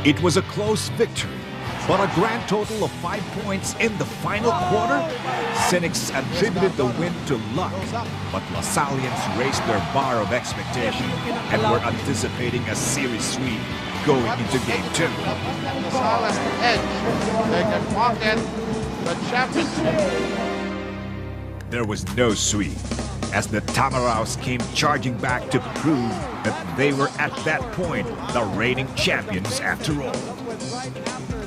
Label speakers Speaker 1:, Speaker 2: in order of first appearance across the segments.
Speaker 1: It was a close victory, but a grand total of 5 points in the final quarter. Cynics attributed the win to luck, but LaSallians raised their bar of expectation and were anticipating a series sweep going into Game 2.
Speaker 2: LaSalle has the edge. They can pocket the championship.
Speaker 1: There was no sweep, as the Tamaraws came charging back to prove that they were at that point the reigning champions after all.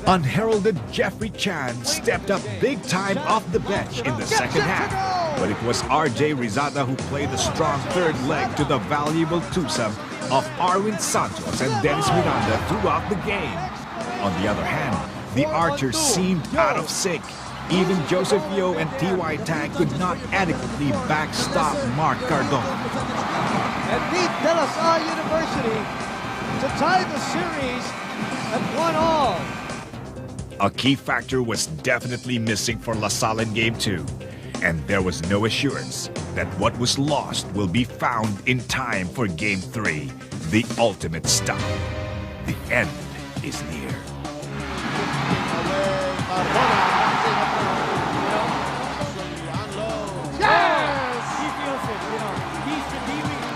Speaker 1: Unheralded Jeffrey Chan stepped up big time off the bench in the second half, but it was RJ Rizada who played the strong third leg to the valuable twosome of Arwin Santos and Dennis Miranda throughout the game. On the other hand, the archers seemed out of sync. Even Joseph Yo and T.Y. Tang could not adequately backstop Mark Cardona.
Speaker 3: And beat De La Salle University to tie the series at 1-all.
Speaker 1: A key factor was definitely missing for LaSalle in Game 2, and there was no assurance that what was lost will be found in time for Game 3, the ultimate stop. The end is near.
Speaker 3: Yes! He feels it, you know. He's redeeming.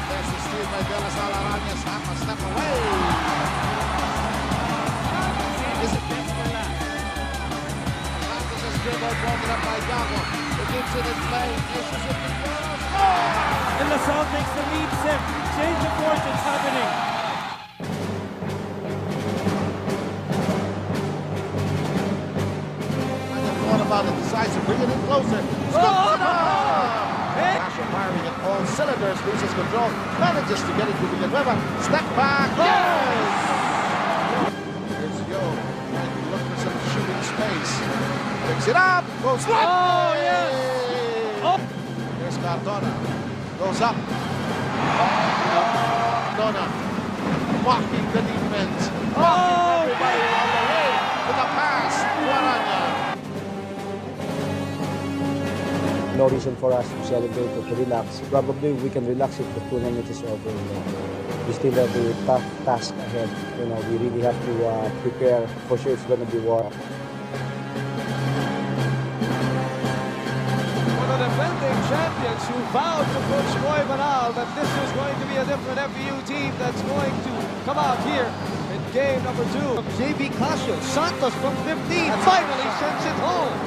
Speaker 2: There's the steal by De La Salle. Arañas half a step away. Is it Santos has dribbled, broken up by Gago. It gives it in play. Issues it to Jones. Oh!
Speaker 3: And LaSalle takes the lead, Sim. Change of fortunes happening.
Speaker 2: About it, decides to bring it in closer. Casio firing at all cylinders, loses control, manages to get it to Villanueva. Step back. Yes! Here's Yo. And look for some shooting space. Picks it up. Goes up.
Speaker 3: Oh, yes! Oh.
Speaker 2: Here's Cardona. Goes up. Cardona. Walking the defense.
Speaker 3: Oh,
Speaker 2: Everybody on the way to the pass. Guaranya.
Speaker 4: No reason for us to celebrate or to relax. Probably we can relax if the tournament is over. We still have a tough task ahead. You know, we really have to prepare. For sure, it's going to be war.
Speaker 3: For the defending champions who vowed to Coach Roy Banal that this was going to be a different FEU team that's going to come out here in game number 2. JV Casio, Santos from 15, finally sends it home.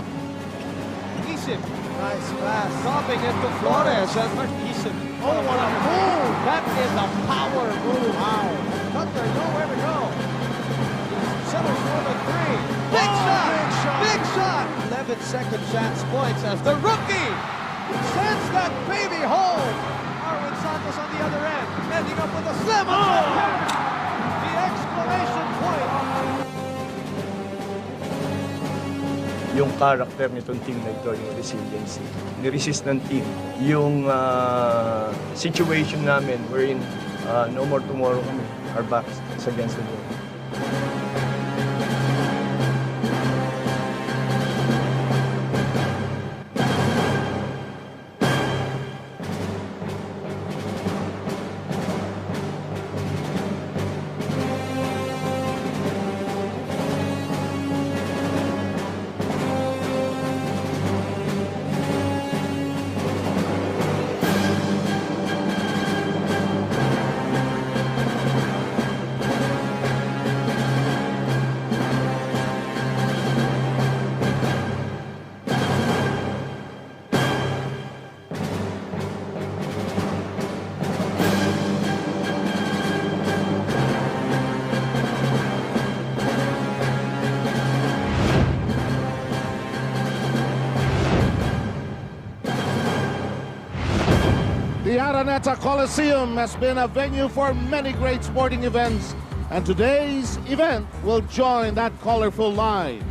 Speaker 3: Isip. Nice pass, dropping it to Flores and Marquisip. Oh, what a move! That is a power move. Wow. Cutler, nowhere to go. Settles for the 3. Big shot! Big shot! 11-second chance points as the rookie sends that baby home. Arwin Santos on the other end, ending up with a slam. The exclamation point.
Speaker 5: Yung character nitong team na ito, yung resiliency. Ni-resist ng team. Yung situation namin, wherein no more tomorrow kami. Our backs is against the wall.
Speaker 2: The Araneta Coliseum has been a venue for many great sporting events, and today's event will join that colorful line.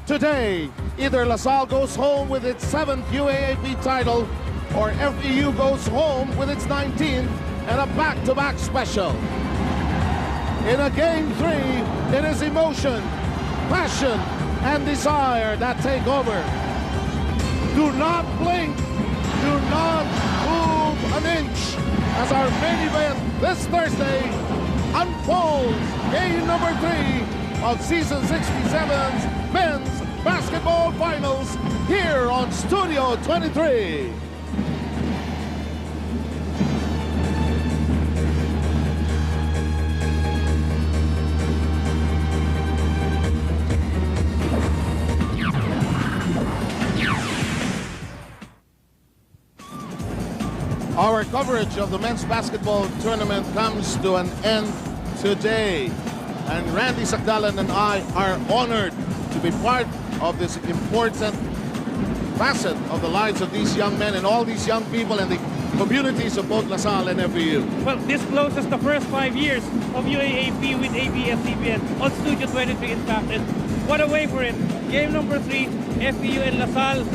Speaker 2: Today, either LaSalle goes home with its 7th UAAP title, or FEU goes home with its 19th and a back-to-back special. In a Game 3, it is emotion, passion, and desire that take over. Do not blink, do not move an inch as our main event this Thursday unfolds game number 3 of season 67's men's basketball finals here on Studio 23. Our coverage of the men's basketball tournament comes to an end today. And Randy Sakdalan and I are honored to be part of this important facet of the lives of these young men and all these young people and the communities of both LaSalle and FEU.
Speaker 6: Well, this closes the first 5 years of UAAP with ABS-CBN on Studio 23, in fact. And what a way for it. Game number 3, FEU and LaSalle.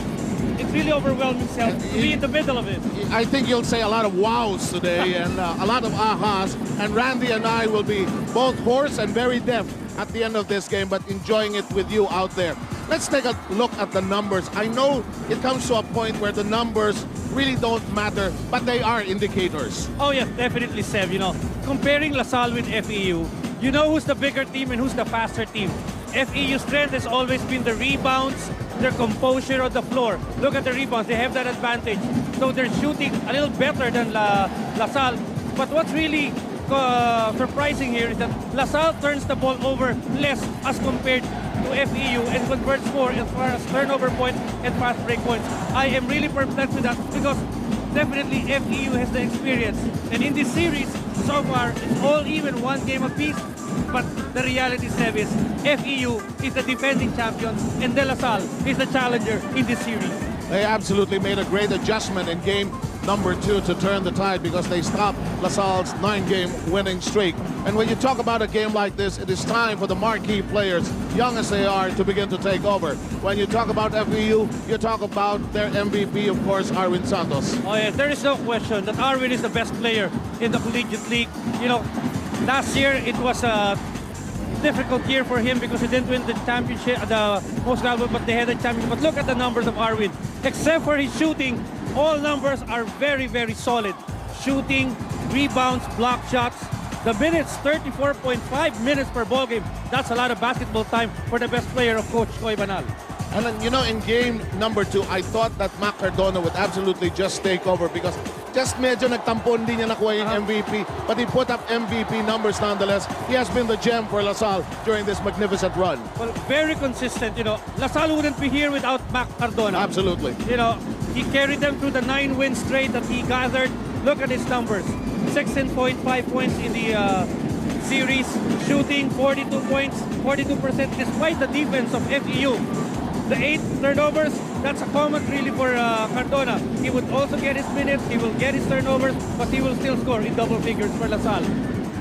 Speaker 6: It's really overwhelming to be in the middle of it.
Speaker 2: I think you'll say a lot of wows today and a lot of ahas. And Randy and I will be both hoarse and very deaf at the end of this game, but enjoying it with you out there. Let's take a look at the numbers. I know it comes to a point where the numbers really don't matter, but they are indicators.
Speaker 6: Oh yes, definitely, Seb. You know, comparing LaSalle with FEU, you know who's the bigger team and who's the faster team. FEU's strength has always been the rebounds, their composure on the floor. Look at the rebounds, they have that advantage. So they're shooting a little better than LaSalle. But what's really surprising here is that LaSalle turns the ball over less as compared to FEU and converts more as far as turnover points and fast break points. I am really perplexed with that because definitely FEU has the experience. And in this series, so far, it's all even one game apiece. But the reality, Seb, is FEU is the defending champions and De La Salle is the challenger in this series.
Speaker 2: They absolutely made a great adjustment in game number 2 to turn the tide because they stopped LaSalle's 9-game winning streak. And when you talk about a game like this, it is time for the marquee players, young as they are, to begin to take over. When you talk about FEU, you talk about their MVP, of course, Arwin Santos.
Speaker 6: Oh yeah, there is no question that Arwin is the best player in the collegiate league. You know, last year it was a difficult year for him because he didn't win the championship, the most valuable, but they had the championship. But look at the numbers of Arwin. Except for his shooting, all numbers are very, very solid. Shooting, rebounds, block shots. The minutes, 34.5 minutes per ball game. That's a lot of basketball time for the best player of Coach Coy Banal.
Speaker 2: And then, you know, in game number 2, I thought that Mac Cardona would absolutely just take over because just medyo nagtampo, hindi niya nakuha yung MVP, but he put up MVP numbers nonetheless. He has been the gem for LaSalle during this magnificent run.
Speaker 6: Well, very consistent, you know. LaSalle wouldn't be here without Mac Cardona.
Speaker 2: Absolutely.
Speaker 6: You know, he carried them through the 9-win straight that he gathered. Look at his numbers. 16.5 points in the series. Shooting 42 points, 42% despite the defense of FEU. The 8 turnovers, that's a common really for Cardona. He would also get his minutes, he will get his turnovers, but he will still score in double figures for LaSalle.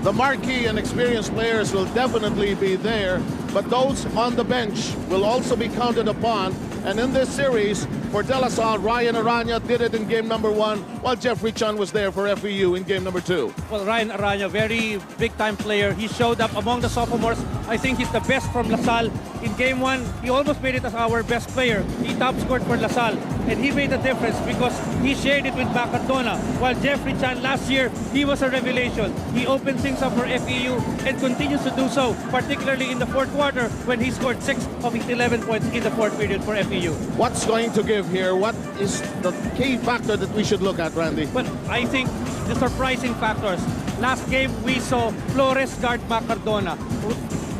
Speaker 2: The marquee and experienced players will definitely be there, but those on the bench will also be counted upon. And in this series, for De La Salle, Ryan Aranya did it in game number 1, while Jeffrey Chun was there for FEU in game number 2.
Speaker 6: Well, Ryan Aranya, very big-time player. He showed up among the sophomores. I think he's the best from LaSalle. In game 1, he almost made it as our best player. He top-scored for LaSalle, and he made a difference because he shared it with Mac Cardona. While Jeffrey Chan last year, he was a revelation. He opened things up for FEU and continues to do so, particularly in the fourth quarter when he scored 6 of his 11 points in the fourth period for FEU.
Speaker 2: What's going to give here? What is the key factor that we should look at, Randy?
Speaker 6: But I think the surprising factors. Last game, we saw Flores guard Mac Cardona.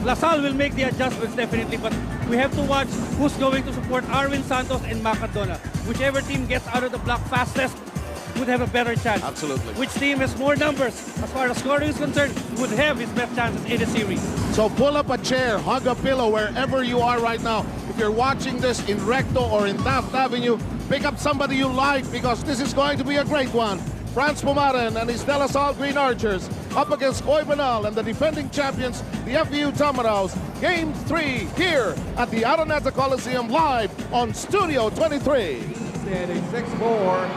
Speaker 6: LaSalle will make the adjustments definitely, but we have to watch who's going to support Arwin Santos and Mac Cardona. Whichever team gets out of the block fastest would have a better chance.
Speaker 2: Absolutely.
Speaker 6: Which team has more numbers as far as scoring is concerned would have his best chances in the series.
Speaker 2: So pull up a chair, hug a pillow wherever you are right now. If you're watching this in Recto or in Taft Avenue, pick up somebody you like because this is going to be a great one. Franz Pumaren and his De La Salle Green Archers up against Coy Banal and the defending champions, the FEU Tamaraws. Game 3 here at the Araneta Coliseum live on Studio 23.
Speaker 3: Standing 6'4",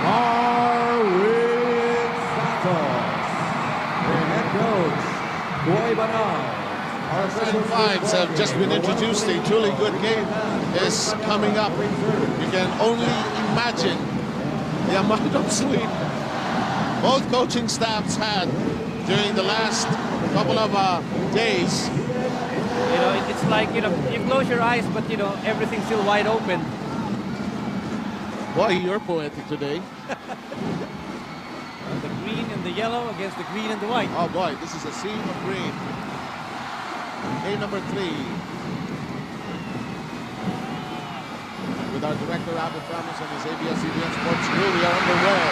Speaker 3: Arwin Santos. Their head coach, Coy Banal.
Speaker 2: Our Fan 5s have just been introduced. A truly good game is coming up. You can only imagine the amount of sleep both coaching staffs had during the last couple of days.
Speaker 6: You know, it's like, you know, you close your eyes, but, you know, everything's still wide open.
Speaker 2: Boy, you're poetic today.
Speaker 6: The green and the yellow against the green and the white.
Speaker 2: Oh boy, this is a scene of green. Game number 3. With our director, Albert Ramos, and his ABS-CBN Sports crew, we are underway.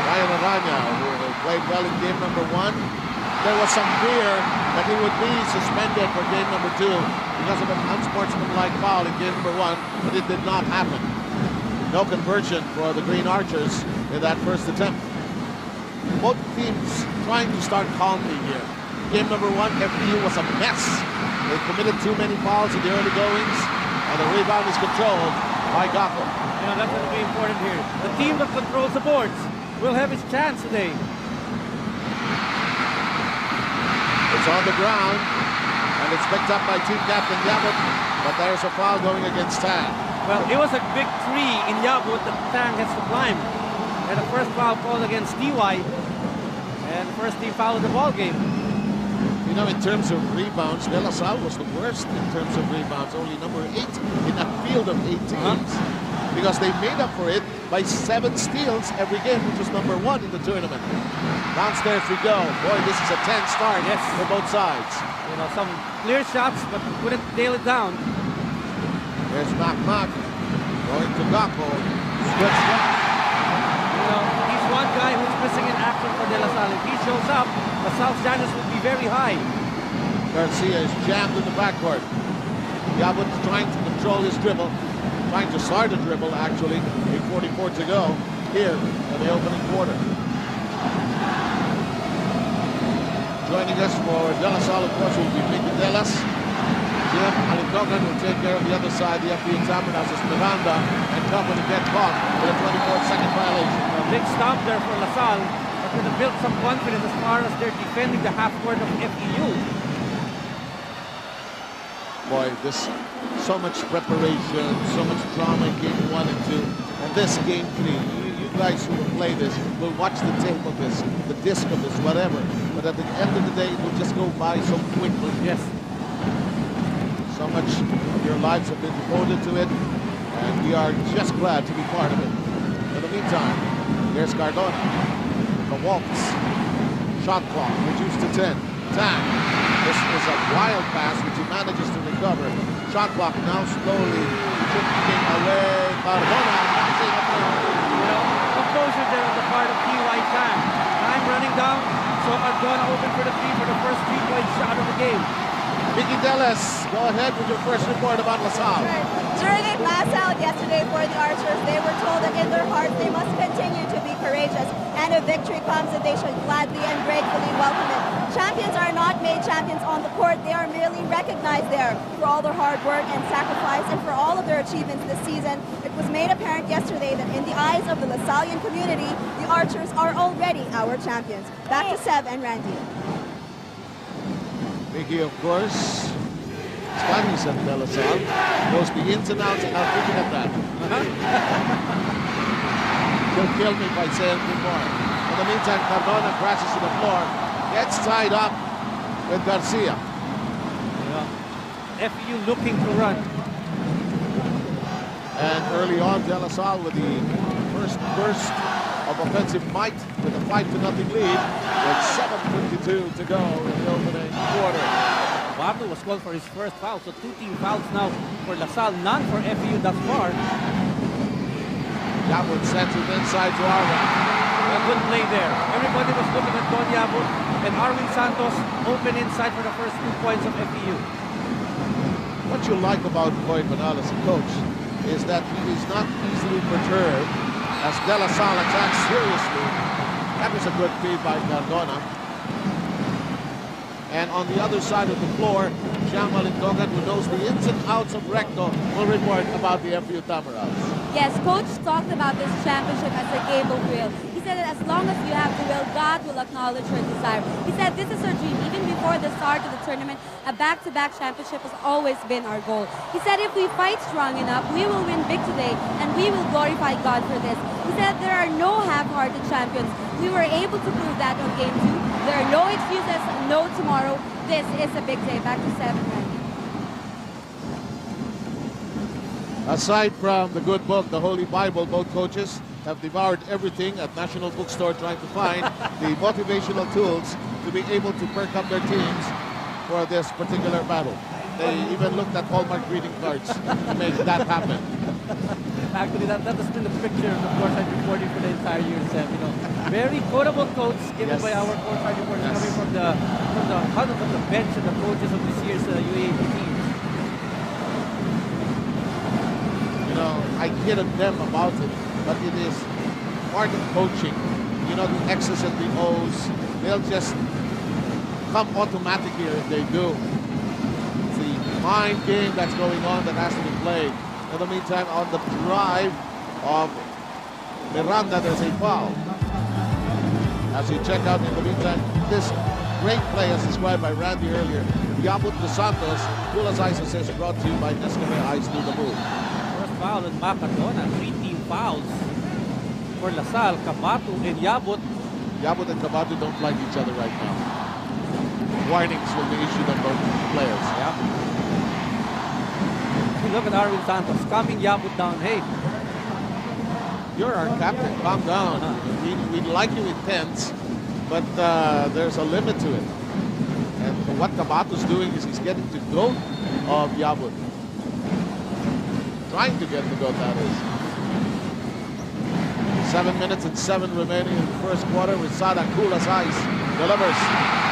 Speaker 2: Ryan Arana, who played well in game number 1. There was some fear that he would be suspended for game number 2 because of an unsportsmanlike foul in game number 1, but it did not happen. No conversion for the Green Archers in that first attempt. Both teams trying to start calmly here. Game number 1, FEU was a mess. They committed too many fouls in the early goings, and the rebound is controlled by Gakko.
Speaker 6: You know, that's going to be important here. The team that controls the boards will have its chance today.
Speaker 2: It's on the ground, and it's picked up by team captain Yabut, but there's a foul going against Tang.
Speaker 6: Well, it was a big tree in Yabut that Tang has to climb. And the first foul called against TY, and the first team foul of the ball game.
Speaker 2: You know, in terms of rebounds, De La Salle was the worst in terms of rebounds, only number 8 in a field of 8 teams. Because they made up for it by 7 steals every game, which was number 1 in the tournament. Downstairs we go. Boy, this is a tense start for both sides.
Speaker 6: You know, some clear shots, but couldn't nail it down.
Speaker 2: There's Mac going to Gakko. Good shot.
Speaker 6: You know, he's one guy who's missing in action for De La Salle. If he shows up, the South standards will be very high.
Speaker 2: Garcia is jammed in the backcourt. Yabut trying to control his dribble. Trying to start a dribble, actually. 8:44 to go here in the opening quarter. Joining us for De La Salle, of course, will be Mickey Delas. Jim Alitogan will take care of the other side. The FEU Tamaraws as Miranda and company get caught with a 24-second violation.
Speaker 6: A big stop there for La Salle, but going to build some confidence as far as they're defending the half court of FEU.
Speaker 2: Boy, this so much preparation, so much drama in game 1 and 2, and this game 3. You guys who will play this will watch the tape of this, the disc of this, whatever. But at the end of the day, it will just go by so quickly.
Speaker 6: Yes.
Speaker 2: So much of your lives have been devoted to it, and we are just glad to be part of it. In the meantime, here's Cardona. The waltz. Shot clock reduced to 10. Tang. This is a wild pass, which he manages to recover. Shot clock now slowly shifting away. Cardona.
Speaker 6: You know, composure there on the part of TY Tang. Time running down, so Cardona open for the 3 for the first 3-point shot of the game.
Speaker 2: Vicky Delas, go ahead with your first report about La Salle.
Speaker 7: During a glass out yesterday for the Archers, they were told that in their hearts they must continue to be courageous, and if victory comes, that they should gladly and gratefully welcome it. Champions are not made champions on the court, they are merely recognized there for all their hard work and sacrifice and for all of their achievements this season. It was made apparent yesterday that in the eyes of the LaSallian community, the Archers are already our champions. Back to Seb and Randy.
Speaker 2: Vicky, of course, studies at De La Salle, knows the ins and outs, and I'm looking at that. She'll kill me by saying good more. In the meantime, Cardona crashes to the floor, gets tied up with Garcia.
Speaker 6: Yeah. FEU looking to run.
Speaker 2: And early on, De La Salle with the first burst of offensive might with a 5-0 lead with 7:22 to go in the opening quarter.
Speaker 6: Bardo was called for his first foul, so 2 team fouls now for La Salle, none for FEU thus far.
Speaker 2: Yabut sends it inside to Arwin.
Speaker 6: A good play there. Everybody was looking at Don Yabut, and Arwin Santos open inside for the first 2 points of FEU.
Speaker 2: What you like about Boy Banal as a coach is that he is not easily perturbed as De La Salle attacks seriously. That was a good feed by Cardona. And on the other side of the floor, Jean Malintogan, who knows the ins and outs of Recto, will report about the FEU Tamaraws.
Speaker 8: Yes, Coach talked about this championship as a game of will. He said that as long as you have the will, God will acknowledge your desire. He said this is our dream. Even before the start of the tournament, a back-to-back championship has always been our goal. He said if we fight strong enough, we will win big today, and we will glorify God for this. He said there are no half-hearted champions. We were able to prove that on Game 2. There are no excuses, no tomorrow. This is a big day. Back to 7, Randy.
Speaker 2: Aside from the good book, the Holy Bible, both coaches have devoured everything at National Bookstore trying to find the motivational tools to be able to perk up their teams for this particular battle. They even looked at Hallmark greeting cards to make that happen.
Speaker 6: Actually, that has been the picture of the courtside reporting for the entire year, Sam. You know, very quotable quotes given by our courtside reporters coming from the bench and the coaches of this year's UAAP teams.
Speaker 2: You know, I kidded them about it, but it is part of coaching. You know, the X's and the O's, they'll just come automatically if they do. It's the mind game that's going on that has to be played. In the meantime, on the drive of Miranda, there's a foul. As you check out in the meantime, this great play as described by Randy earlier, Yabut de Santos, Pulas Ice Assist brought to you by Nescafe Ice do the move.
Speaker 6: First foul on Cardona, 3 team fouls for Salle, Cabato, and Yabut.
Speaker 2: Yabut and Cabato don't like each other right now. Warnings will be issued on both players.
Speaker 6: Yeah. Look at Arvin Santos calming Yabut down. Hey,
Speaker 2: you're our captain. Calm down. We'd like you intense, but there's a limit to it. And what Cabato's doing is he's getting the goat of Yabut. Trying to get the goat, that is. 7 minutes and 7 remaining in the first quarter. Rizada, cool as ice, delivers.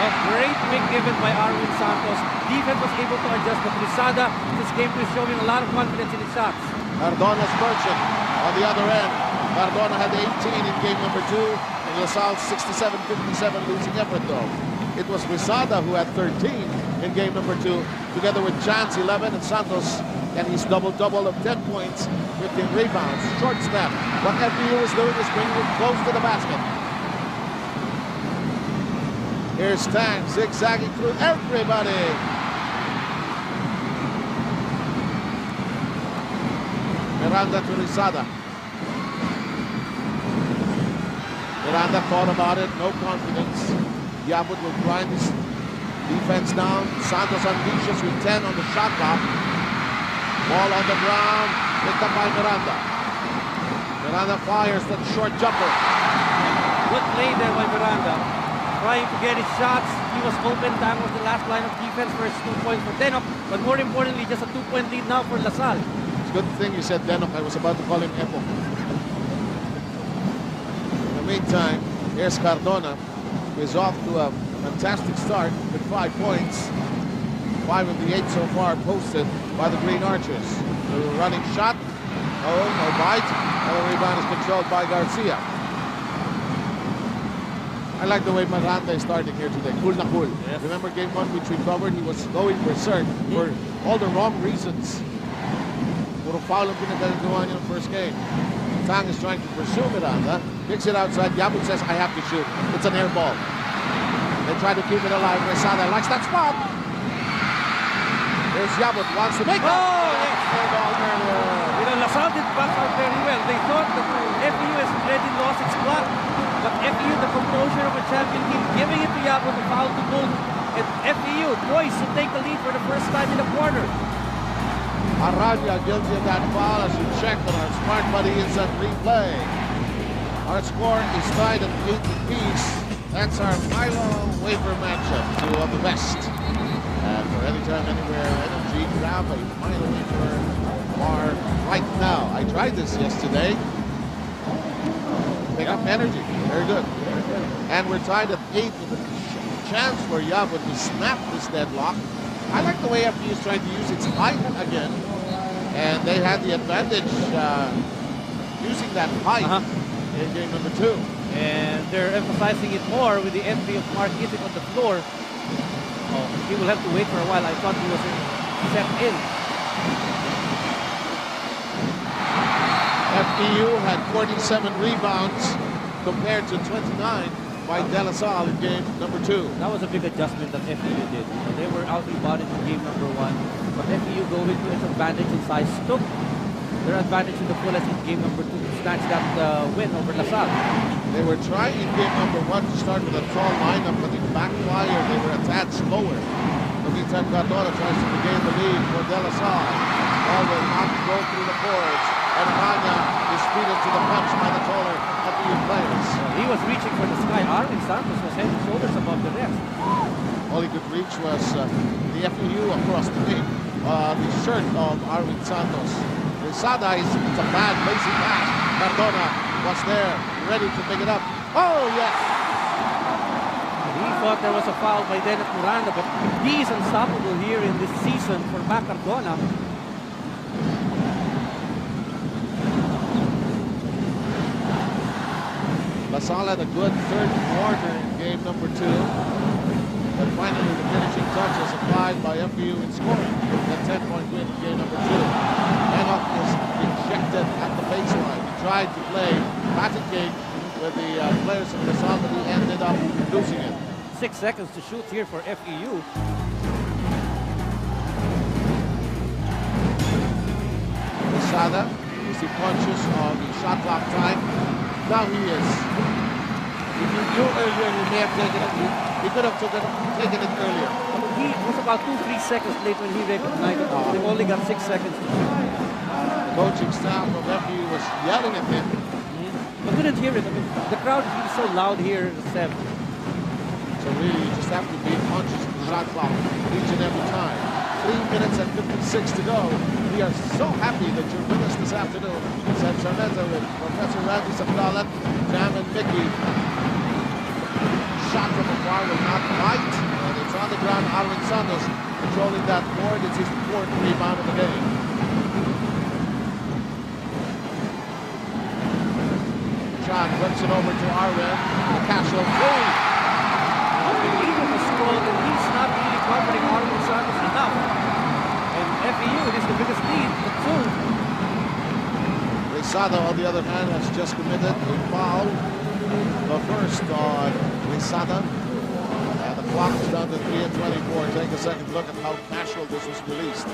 Speaker 6: A great pick given by Arvin Santos. Defense was able to adjust, but Rizada this game is showing a lot of confidence in his shots.
Speaker 2: Cardona's merchant on the other end. Cardona had 18 in game number 2, and LaSalle 67-57 losing effort though. It was Rizada who had 13 in game number 2, together with Jan's 11 and Santos and his double-double of 10 points, 15 rebounds, short snap. What FEU is doing is bringing it close to the basket. Here's Tang zigzagging through everybody. Miranda to Rizada. Miranda thought about it, no confidence. Yabut will grind his defense down. Santos unleashes with 10 on the shot clock. Ball on the ground, picked up by Miranda. Miranda fires that short jumper.
Speaker 6: Good play there by Miranda. Trying to get his shots. He was open. That was the last line of defense for his 2 points for Denok. But more importantly, just a 2-point lead now for LaSalle.
Speaker 2: It's a good thing you said Denok. I was about to call him Epo. In the meantime, here's Cardona, who is off to a fantastic start with 5 points. 5 of the 8 so far posted by the Green Archers. The running shot. Oh, no bite. And the rebound is controlled by Garcia. I like the way Miranda is starting here today. Cool na cool. Yes. Remember game 1 which we covered? He was going berserk for all the wrong reasons. Puro foul ang pinagagawa niya in the first game. Tang is trying to pursue Miranda. Kicks it outside. Yabut says, I have to shoot. It's an air ball. They try to keep it alive. Rizada likes that spot. There's Yabut, wants to make it.
Speaker 6: Oh, yes. You know, LaSalle did back out very well. They thought that FEU has already lost its clock. But FEU, the composure of a champion team, giving it to Yabut, the foul to goal. And FEU poised to take the lead for the first time in the quarter.
Speaker 2: Arabia guilty of that foul as you check on our smart buddy instant replay. Our score is tied at 8 apiece. That's our Milo waiver matchup, 2 of the best. And for anytime, anywhere, energy, grab a Milo waiver bar right now. I tried this yesterday. Pick up energy. Very good. And we're tied at 8 with a chance for Yabut to snap this deadlock. I like the way FEU is trying to use its height again. And they had the advantage using that height in game number 2.
Speaker 6: And they're emphasizing it more with the entry of Mark Itik on the floor. Oh, he will have to wait for a while. I thought he was set in.
Speaker 2: FEU had 47 rebounds compared to 29 by De La Salle in game number 2.
Speaker 6: That was a big adjustment that FEU did. They were out-rebounded in game number 1. But FEU going to its advantage in size took their advantage in the fullest in game number 2.
Speaker 3: snatch that win over LaSalle.
Speaker 2: They were trying in game number 1 to start with a tall lineup, but it backfired. They were a tad slower. In the meantime, Cardona tries to regain the lead for De La Salle. Ball will not go through the boards, and Aranya is beaten to the punch by the taller FEU players.
Speaker 3: He was reaching for the sky. Arvin Santos was head and shoulders above the rest.
Speaker 2: All he could reach was the FEU across the knee. The shirt of Arvin Santos. Rizada is a bad, lazy pass. Cardona was there, ready to pick it up. Oh, yes!
Speaker 3: He thought there was a foul by Dennis Miranda, but he's unstoppable here in this season for Cardona.
Speaker 2: LaSalle had a good third quarter in game number 2. But finally, the finishing touch was applied by FEU in scoring the 10-point win in game number 2. Enoch is ejected at the baseline. He tried to play patent game with the players of LaSalle, but he ended up losing it.
Speaker 3: 6 seconds to shoot here for FEU.
Speaker 2: Sada is the conscious of the shot clock time. Now he is. If he knew earlier, he may have taken it. He could have taken it earlier.
Speaker 3: He was about 2-3 seconds late when he recognized it. They only got 6 seconds.
Speaker 2: The coaching staff of FEU was yelling at him.
Speaker 3: I couldn't hear it. I mean, the crowd is so loud here at 7.
Speaker 2: So really, you just have to be conscious of the shot clock each and every time. 3 minutes and 56 to go. We are so happy that you're with us this afternoon. Sam Sarneza with Professor Randy Sabdalan, Jam and Mickey. Shot from afar was not right, and it's on the ground. Arvin Santos controlling that board. It's his 4th rebound of the game. John flips it over to Arvin. The Casio.
Speaker 3: Unbelievable score, and he's not really covering Arvin Santos enough. And FEU, it is the biggest lead, the 2.
Speaker 2: Rizada, on the other hand, has just committed a foul. The first on Rizada. And the clock is down to 3:24. Take a second look at how casual this was released.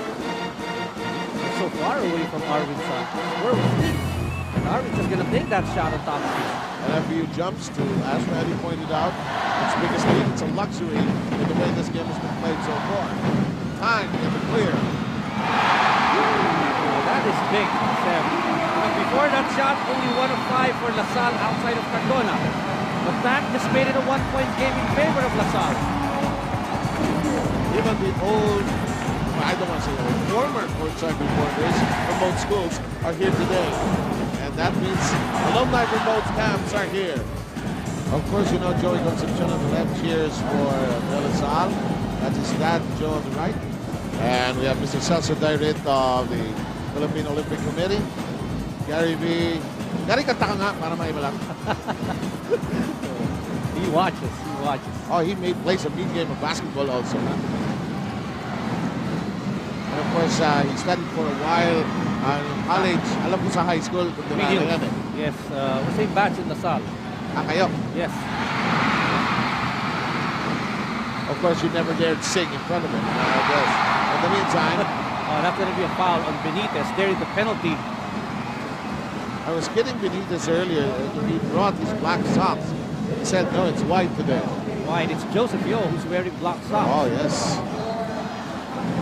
Speaker 3: So far away from Arvin Santos. Where was he? And Arvin's just going to take that shot on top of it.
Speaker 2: And FEU jumps to, as Randy pointed out, its biggest lead. It's a luxury in the way this game has been played so far. Time in the clear.
Speaker 3: That is big, Sam. Before that shot, only 1 of 5 for LaSalle outside of Cardona. But that just made it a 1-point game in favor of LaSalle.
Speaker 2: Even the old, I don't want to say old, former courtside reporters from both schools are here today. And that means alumni from both camps are here. Of course, you know Joey Concepcion on the left cheers for De La Salle. That's his dad, Joe, on the right. And we have Mr. Celso Dairit of the Philippine Olympic Committee. Gary V. Gary, kanta ka nga para maiba lang.
Speaker 3: He watches.
Speaker 2: Oh, he plays a mean game of basketball also. And of course, he studied for a while in college. Alam ko sa high school.
Speaker 3: Yes, same batch in LaSalle.
Speaker 2: Kayo?
Speaker 3: Yes.
Speaker 2: Of course, you never dared sing in front of him. In the meantime...
Speaker 3: that's going to be a foul on Benitez. There is the penalty.
Speaker 2: I was kidding Benitez earlier. He brought his black socks. He said, no, it's white today.
Speaker 3: White. It's Joseph Yo who's wearing black socks.
Speaker 2: Oh, yes.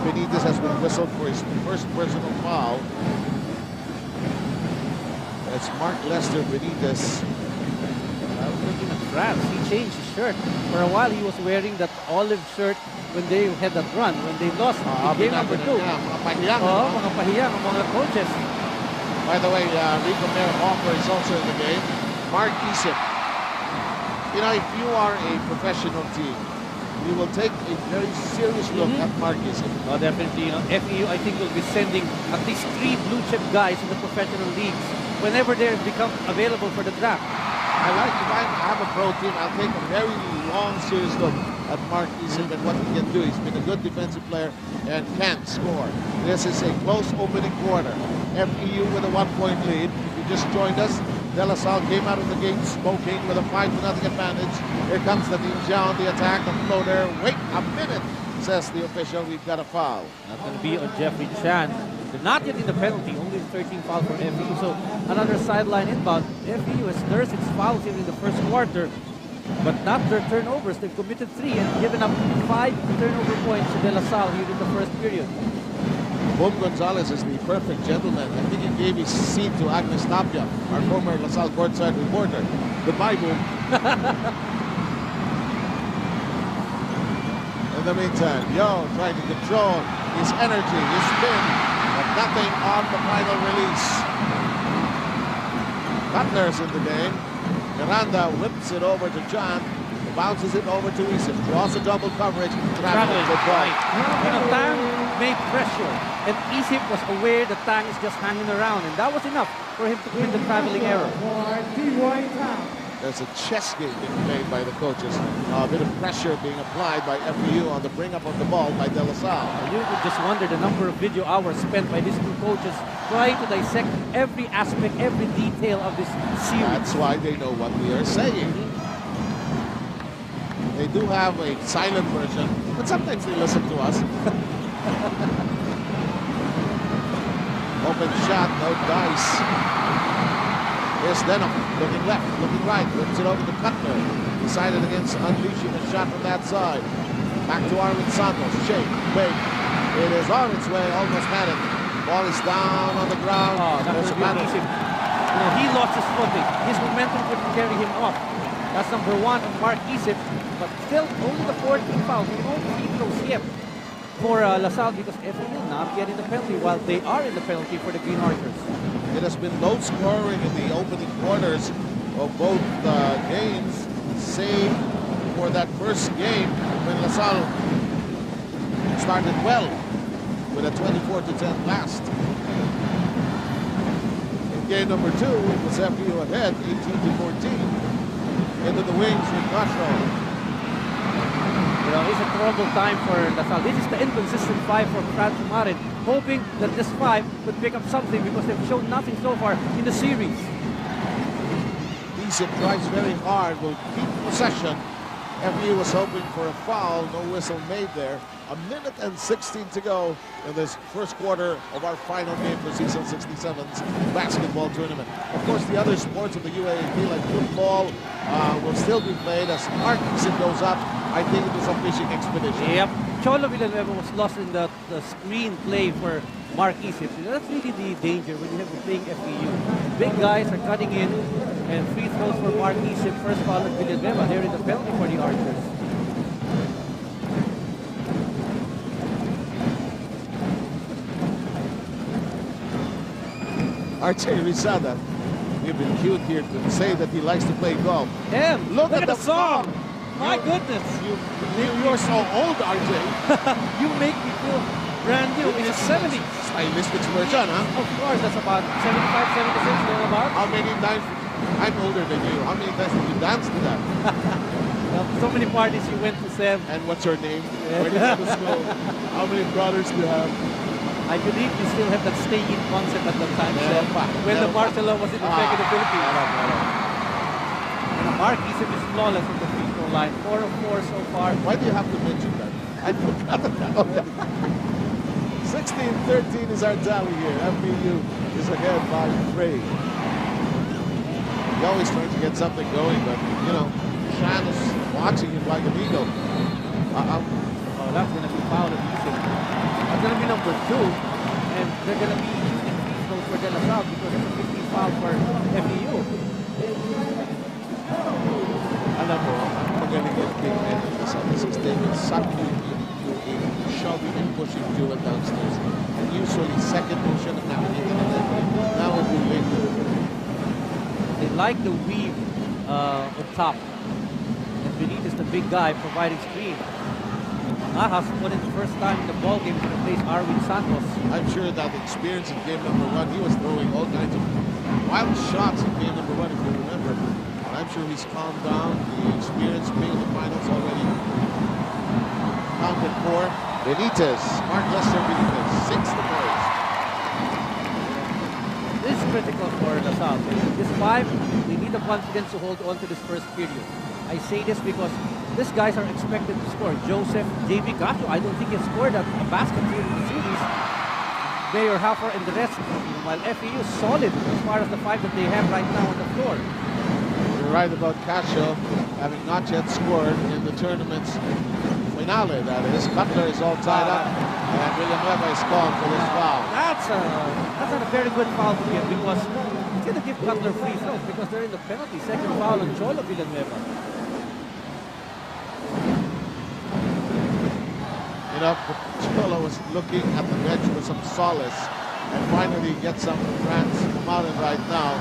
Speaker 2: Benitez has been whistled for his first personal foul. That's Mark Lester Benitez.
Speaker 3: I was looking at France. He changed his shirt. For a while, he was wearing that olive shirt when they had that run. When they lost in game number 2.
Speaker 2: Mga pahiyang.
Speaker 3: Mga pahiyang ang mga coaches.
Speaker 2: By the way, Rico Mayor Hoffer is also in the game. Mark Isip. You know, if you are a professional team, you will take a very serious look at Mark Isip.
Speaker 3: Oh, definitely. You know, FEU, I think, will be sending at least 3 blue-chip guys in the professional leagues whenever they become available for the draft.
Speaker 2: If I have a pro team, I'll take a very long, serious look at Mark Isip and what he can do. He's been a good defensive player and can score. This is a close opening quarter. FEU with a 1-point lead. If you just joined us, De La Salle came out of the gate smoking with a 5-0 advantage. Here comes the Ninja on the attack. The floater. Wait a minute, says the official. We've got a foul.
Speaker 3: That's going to be on Jeffrey Chan. They're not yet in the penalty, only 13 foul for FEU. So another sideline inbound. FEU has nursed its fouls here in the first quarter, but not their turnovers. They've committed 3 and given up 5 turnover points to De La Salle here in the first period.
Speaker 2: Boom Gonzalez is the perfect gentleman. I think he gave his seat to Agnes Tapia, our former La Salle courtside reporter. Goodbye, Boom. In the meantime, Yo trying to control his energy, his spin, but nothing on the final release. Cutler's in the game. Miranda whips it over to John, bounces it over to Isip, draws a double coverage, travels the ball.
Speaker 3: Tang made pressure, and Isip was aware that Tang is just hanging around, and that was enough for him to commit the traveling error.
Speaker 2: There's a chess game being played by the coaches. A bit of pressure being applied by FEU on the bring-up of the ball by De La Salle.
Speaker 3: You could just wonder the number of video hours spent by these two coaches trying to dissect every aspect, every detail of this series.
Speaker 2: That's why they know what we are saying. They do have a silent version, but sometimes they listen to us. Open shot, no dice. Here's Denham, looking left, looking right, flips it over to Cutler. Decided against unleashing a shot from that side. Back to Arvin Santos, shake, wait. It is on its way, almost had it. Ball is down on the ground.
Speaker 3: Oh, that's easy. You know, he lost his footing. His momentum couldn't carry him off. That's number 1 on Mark Isip, but still only the 14 fouls. We won't see those yet for La Salle because FEU not yet in the penalty while they are in the penalty for the Green Archers.
Speaker 2: It has been low scoring in the opening quarters of both games, save for that first game when La Salle started well with a 24-10 last. In game number 2, it was FEU ahead, 18-14. Into the wings with Casio.
Speaker 3: You know, it's a trouble time for La Salle. This is the inconsistent 5 for Fran Tumarin, hoping that this 5 could pick up something because they've shown nothing so far in the series.
Speaker 2: Isip tries very hard, will keep possession. FEU was hoping for a foul, no whistle made there. 1 minute and 16 to go in this first quarter of our final game for season 67's basketball tournament. Of course, the other sports of the UAAP, like football, will still be played as Mark Isip goes up. I think it was a fishing expedition.
Speaker 3: Yep. Cholo Villanueva was lost in the screen play for Mark Isip. That's really the danger when you have to playing FEU. Big guys are cutting in, and free throws for Mark Isip. First foul at Villanueva. They're in the penalty for the Archers.
Speaker 2: RJ Rizada, we've been cued here to say that he likes to play golf.
Speaker 3: Damn, look at the song.
Speaker 2: song.
Speaker 3: My goodness.
Speaker 2: You're so old, RJ.
Speaker 3: You make me feel brand new in the 70s.
Speaker 2: Stylistic version, huh?
Speaker 3: Of course, that's about 75, 76, thereabouts.
Speaker 2: How many times? I'm older than you. How many times did you dance to that?
Speaker 3: Well, so many parties you went to, Sam.
Speaker 2: And what's your name? Where did you go to school? How many brothers do you have?
Speaker 3: I believe you still have that stay-in concept at that time, Sam, when the martial law was in effect in the Philippines. And Mark Isip is flawless from the free throw line. 4 of 4 so far.
Speaker 2: Why do you have to mention that? I forgot about that. 16-13 is our tally here. FEU is ahead by 3. He's always trying to get something going, but, you know, Shan is watching him like an eagle.
Speaker 3: Oh, that's going to be foul of Isip. That's going to be number 2. And they're going to be using free throws for De La Salle because it's a 15 foul for FEU.
Speaker 2: Alam mo, magaling yung big men in the South. This is David substituting into a shoving and pushing duel downstairs. And usually second motion of navigating the net. Now it will win.
Speaker 3: They like the weave on top. And beneath is the big guy providing screen. Nahas won it the first time in the ball game to replace Arvin Santos.
Speaker 2: I'm sure that experience in game number 1, he was throwing all kinds of wild shots in game number 1, if you remember. I'm sure he's calmed down. The experience being in the finals already counted for. Benitez, Mark Lester Benitez, 6 to boys.
Speaker 3: This is critical for the South. This 5, they need the confidence to hold on to this first period. I say this because these guys are expected to score. Joseph, JB Casio, I don't think he scored a basket here in the series. Mayor Haffer and the rest, while FEU is solid as far as the five that they have right now on the floor.
Speaker 2: You're right about Casio having not yet scored in the tournament's finale, that is. Cutler is all tied up, and Villanueva is called for this foul.
Speaker 3: That's not a very good foul to give, because it's going to give Cutler free throws because they're in the penalty. Second foul on Cholo Villanueva.
Speaker 2: You know, Cholo was looking at the bench for some solace, and finally gets some from France Mountain right now.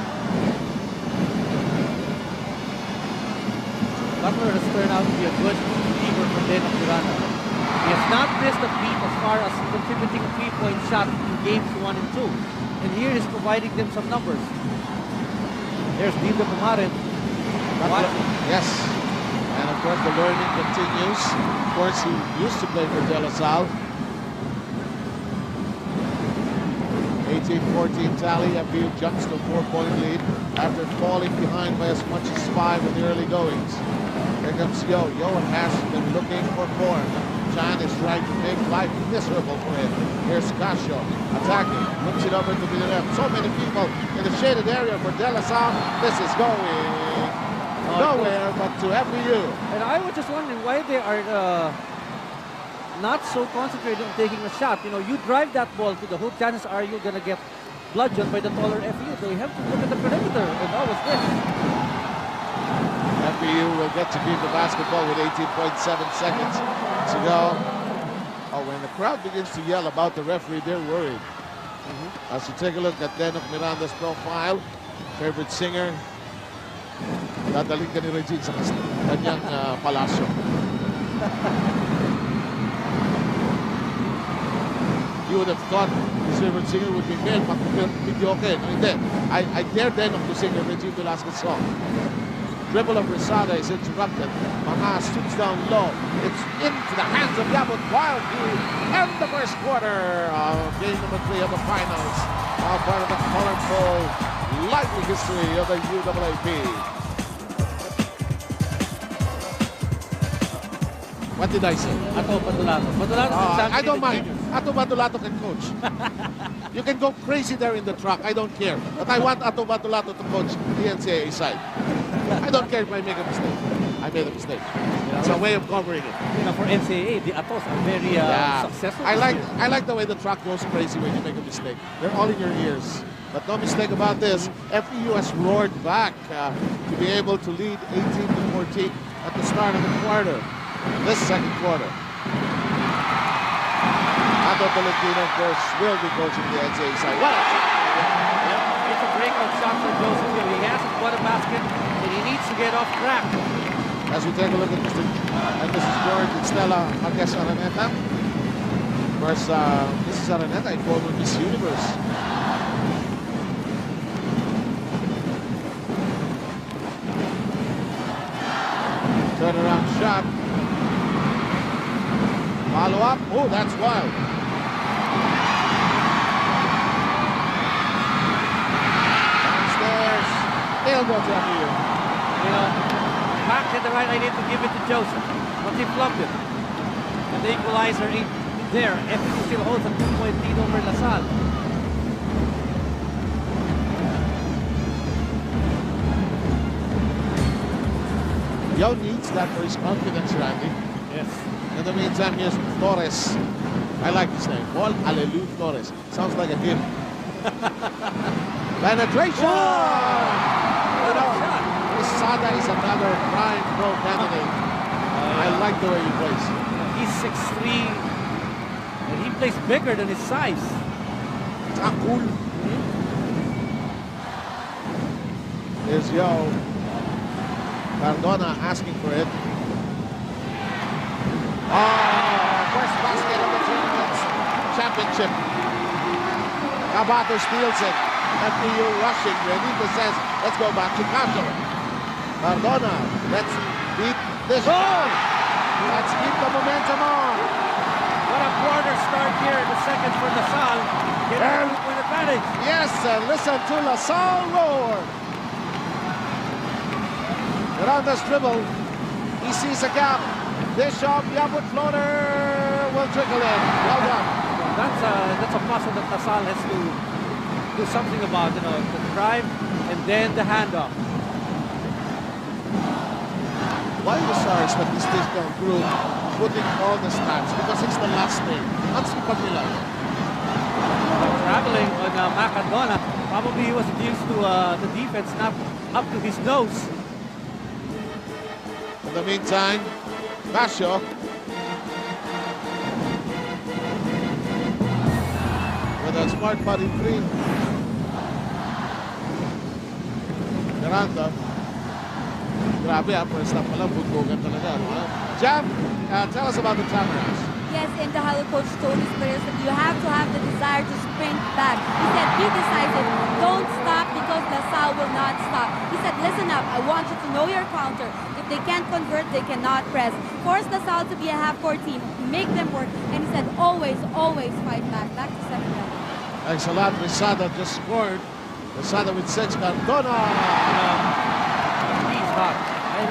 Speaker 3: Cutler has turned out to be a good receiver for Denok Miranda. He has not missed a beat as far as contributing a three-point shot in games 1 and 2. And here is providing them some numbers. There's Dindo Pumarin.
Speaker 2: Yes. And of course the learning continues. Of course he used to play for De La Salle. 18-14 tally. FEU jumps to a 4-point lead after falling behind by as much as 5 in the early goings. Here comes Yo. Yo has been looking for more. Chan is trying to make life miserable for him. Here's Casio attacking. Looks it over to Villanueva. So many people in the shaded area for De La Salle. This is going nowhere but to FEU.
Speaker 3: And I was just wondering why they are not so concentrated on taking a shot. You know, you drive that ball to the hoop, chances are you're going to get bludgeoned by the taller FEU. They have to look at the perimeter, and that was this.
Speaker 2: FEU will get to keep the basketball with 18.7 seconds to go. Oh, when the crowd begins to yell about the referee, they're worried. As you take a look at Denok Miranda's profile, favorite singer, dadaling ka ni Regine sa kanyang palasyo. You would have thought his favorite singer would be male, but mediocre. No, hindi. I dare Denok to sing a Regine Velasquez song. Dribble of Risada is interrupted. Manga stoops down low. It's into the hands of Yabut Wildview. And the first quarter of game number 3 of the finals. All part of the colorful, lively history of the UAAP. What did I say?
Speaker 3: Ato Badulato.
Speaker 2: I don't mind. Ato Badulato can coach. You can go crazy there in the track. I don't care. But I want Ato Badulato to coach the NCAA side. I don't care if I make a mistake. I made a mistake. It's a way of covering it.
Speaker 3: You know, for NCAA, the Atos are very successful.
Speaker 2: I like the way the track goes crazy when you make a mistake. They're all in your ears. But no mistake about this. FEU has roared back to be able to lead 18-14 at the start of the quarter. This second quarter. Ando Tolentino, of course, will be coaching the NCAA side. What a shot!
Speaker 3: It's a breakout shot for Joseph Hill. He hasn't won a basket, and he needs to get off track.
Speaker 2: As we take a look at Mr. and Mrs. George and Stella Marquez Araneta. Of course, Mrs. Araneta, a former Miss Universe. Turnaround shot. Follow up. Oh, that's wild. Downstairs. They'll go to FEU.
Speaker 3: You know, Mac had the right idea to give it to Joseph, but he flubbed it. And the equalizer there. FEU still holds a 2-point lead over La Salle.
Speaker 2: Yo needs that for his confidence, Randy.
Speaker 3: Yes.
Speaker 2: In the meantime, here's Flores. I like his name. Paul Alelu Flores. Sounds like a hymn. Penetration! You know, Sada is another prime pro candidate. I like the way he plays.
Speaker 3: He's 6'3", and he plays bigger than his size.
Speaker 2: Cool. There's Yo. Cardona asking for it. First basket of the tournament's championship. Cabato steals it. FEU rushing. Benitez says, let's go back to Casio. Cardona, let's beat this goal. Let's keep the momentum on.
Speaker 3: What a quarter start here in the second for La Salle. Get a 2-point advantage.
Speaker 2: Yes, listen to La Salle roar. Miranda's dribble. He sees a gap. Dish off, Yabut floater will trickle in. Well done.
Speaker 6: that's a puzzle that Salle has to do something about. You know, the drive and then the handoff.
Speaker 2: Why the Stars statistical group putting all the stats? Because it's the last name. That's the Pamela.
Speaker 6: Traveling on Cardona. Probably he was used to the defense not up to his nose.
Speaker 2: In the meantime, Casio with a smart body 3. Miranda. Grabe first stop pala, bugbogan talaga. Jam, tell us about the Tamaraws.
Speaker 8: Yes, in the huddle, coach told his players that you have to have the desire to sprint back. He said, be decisive. Don't stop because LaSalle will not stop. He said, listen up. I want you to know your counter. If they can't convert, they cannot press. Force LaSalle to be a half-court team. Make them work. And he said, always, always fight back. Back to second round.
Speaker 2: Thanks a lot. Rizada just scored. Rizada with 6. Cardona.
Speaker 6: He's hot. I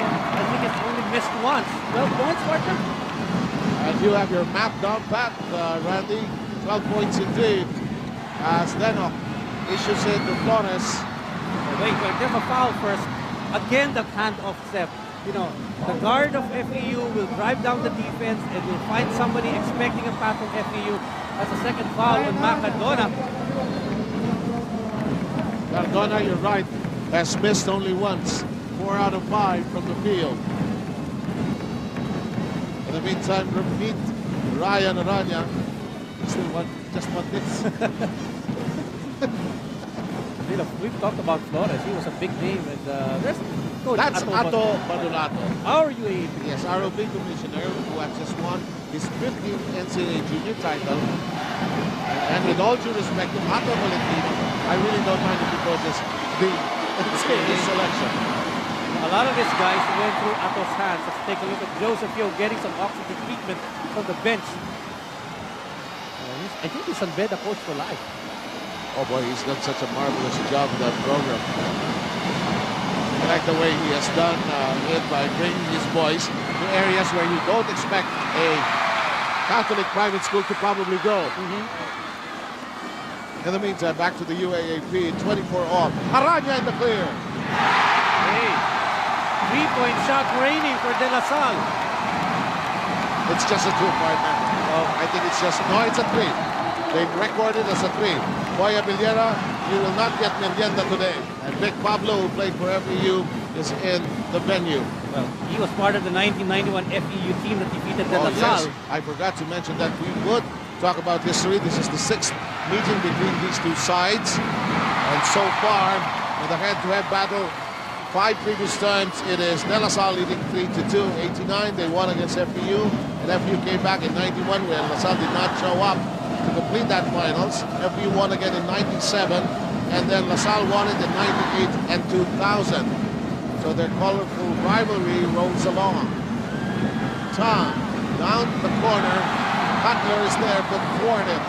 Speaker 6: think it's only missed once. 12 points, partner.
Speaker 2: And you have your map down pat, Randy. 12 points indeed. As Denok issues it to Flores.
Speaker 6: Wait, there's a foul first. Again, that handoff step. You know, the guard of FEU will drive down the defense and will find somebody expecting a pass from FEU. That's a second foul on Cardona.
Speaker 2: Cardona, you're right, has missed only once. 4 out of 5 from the field. In the meantime, repeat Ryan Aranya. Still just one miss.
Speaker 6: You know, we've talked about Flores. He was a big name, and there's Coach
Speaker 2: That's Ato Badulato.
Speaker 6: Our UAAP.
Speaker 2: Yes, ROB commissioner who has just won his 15th NCAA junior title. And with all due respect to Ato Valentino, I really don't mind if he coaches the NCAA selection.
Speaker 6: A lot of these guys went through Ato's hands. Let's take a look at Joseph Yo getting some oxygen treatment from the bench. I think he's on bed, a coach for life.
Speaker 2: Oh boy, he's done such a marvelous job with that program. I like the way he has done it by bringing his boys to areas where you don't expect a Catholic private school to probably go. In the meantime, back to the UAAP, 24 off. Aranya in the clear.
Speaker 6: Hey, three-point shot raining for De La Salle.
Speaker 2: It's just a 2, partner. Oh, I think it's just, no, it's a 3. They've recorded as a 3. Boya Villera, you will not get merienda today. And Vic Pablo, who played for FEU, is in the venue.
Speaker 6: Well, he was part of the 1991 FEU team that defeated De La Salle.
Speaker 2: Yes. I forgot to mention that we would talk about history. This is the 6th meeting between these two sides. And so far, in the head-to-head battle, 5 previous times, it is De La Salle leading 3-2. 89, they won against FEU. And FEU came back in 91 when La Salle did not show up to complete that finals. FEU won again in 97, and then La Salle won it in 98 and 2000. So their colorful rivalry rolls along. Tom, down the corner. Cutler is there, but thwarted.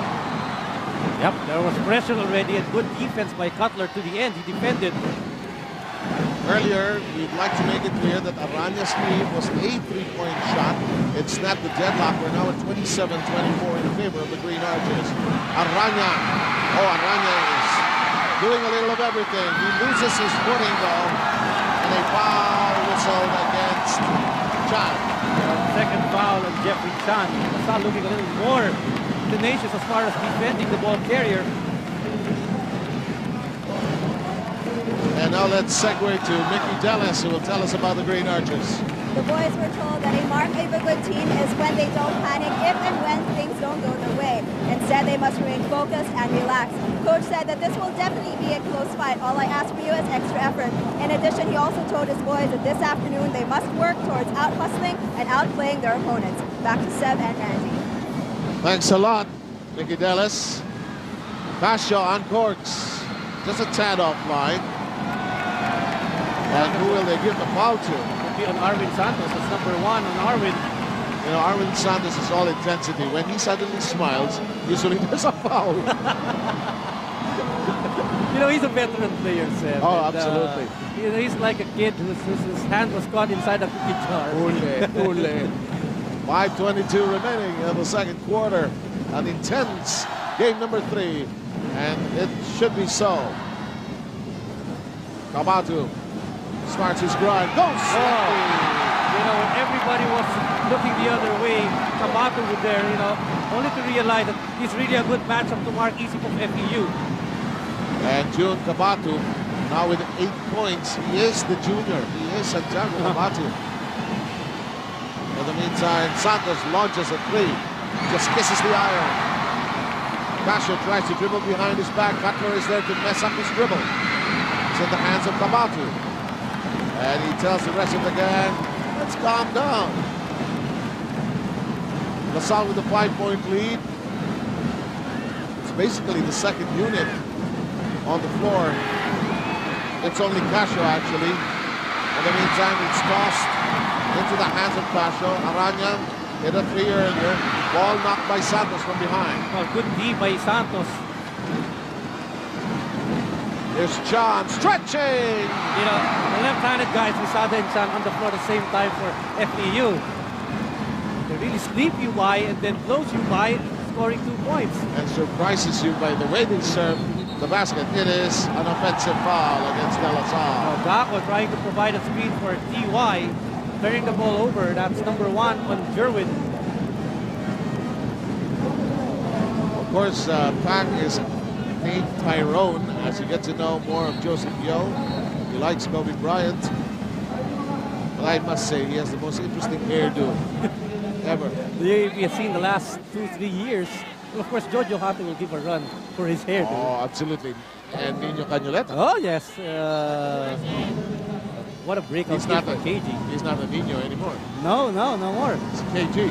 Speaker 6: Yep, there was pressure already and good defense by Cutler to the end. He defended.
Speaker 2: Earlier, we'd like to make it clear that Aranya's 3 was a 3-point shot. It snapped the deadlock. We're now at 27-24 in favor of the Green Archers. Aranya. Oh, Aranya is doing a little of everything. He loses his footing, though. And a foul whistled against Chan.
Speaker 6: Second foul on Jeffrey Chan. Salle looking a little more tenacious as far as defending the ball carrier.
Speaker 2: And now let's segue to Mickey Dallas, who will tell us about the Green Archers.
Speaker 7: The boys were told that a mark of a good team is when they don't panic if and when things don't go their way. Instead, they must remain focused and relaxed. Coach said that this will definitely be a close fight. All I ask for you is extra effort. In addition, he also told his boys that this afternoon they must work towards out-hustling and outplaying their opponents. Back to Seb and Randy.
Speaker 2: Thanks a lot, Mickey Dallas. Casio on corks. Just a tad offline. And who will they give the foul to?
Speaker 6: Could be on Arvin Santos. That's number 1 on Arvin.
Speaker 2: You know, Arvin Santos is all intensity. When he suddenly smiles, usually there's a foul.
Speaker 6: You know, he's a veteran player, Seb.
Speaker 2: Oh,
Speaker 6: and,
Speaker 2: absolutely.
Speaker 6: You know, he's like a kid whose hand was caught inside a cookie jar.
Speaker 2: Ule. 5:22 remaining in the second quarter. an intense game number 3, and it should be so. Kabatu starts his grind, goes!
Speaker 6: You know, when everybody was looking the other way, Kabatu was there, you know, only to realize that he's really a good matchup to Mark Isip of FEU.
Speaker 2: And June Kabatu, now with 8 points, he is the junior. He is Santiago Kabatu. In the meantime, Santos launches a 3, just kisses the iron. Casio tries to dribble behind his back. Cutler is there to mess up his dribble. It's in the hands of Kabatu. And he tells the rest of the gang, let's calm down. LaSalle with a 5-point lead. It's basically the second unit on the floor. It's only Casio, actually. In the meantime, it's tossed into the hands of Casio. Aranya hit a 3 earlier. Ball knocked by Santos from behind.
Speaker 6: Well, good D by Santos.
Speaker 2: There's John stretching.
Speaker 6: You know, the left-handed guys, Risada and Chan on the floor at the same time for FEU. They really sweep you by and then close you by, scoring 2 points.
Speaker 2: And surprises you by the way they serve the basket. It is an offensive foul against De La Salle.
Speaker 6: Gako trying to provide a screen for TY, turning the ball over. That's number 1 on Jerwin.
Speaker 2: Of course, Pak is named Tyrone as you get to know more of Joseph Yo. He likes Kobe Bryant. But I must say, he has the most interesting hairdo ever.
Speaker 6: The UAAP has seen the last 2-3 years. Well, of course, Jojo Hato will give a run for his hair.
Speaker 2: Oh, absolutely. And Nino Canoleta.
Speaker 6: Oh, yes. What a breakout for KG.
Speaker 2: He's not a Nino anymore.
Speaker 6: No more.
Speaker 2: It's KG.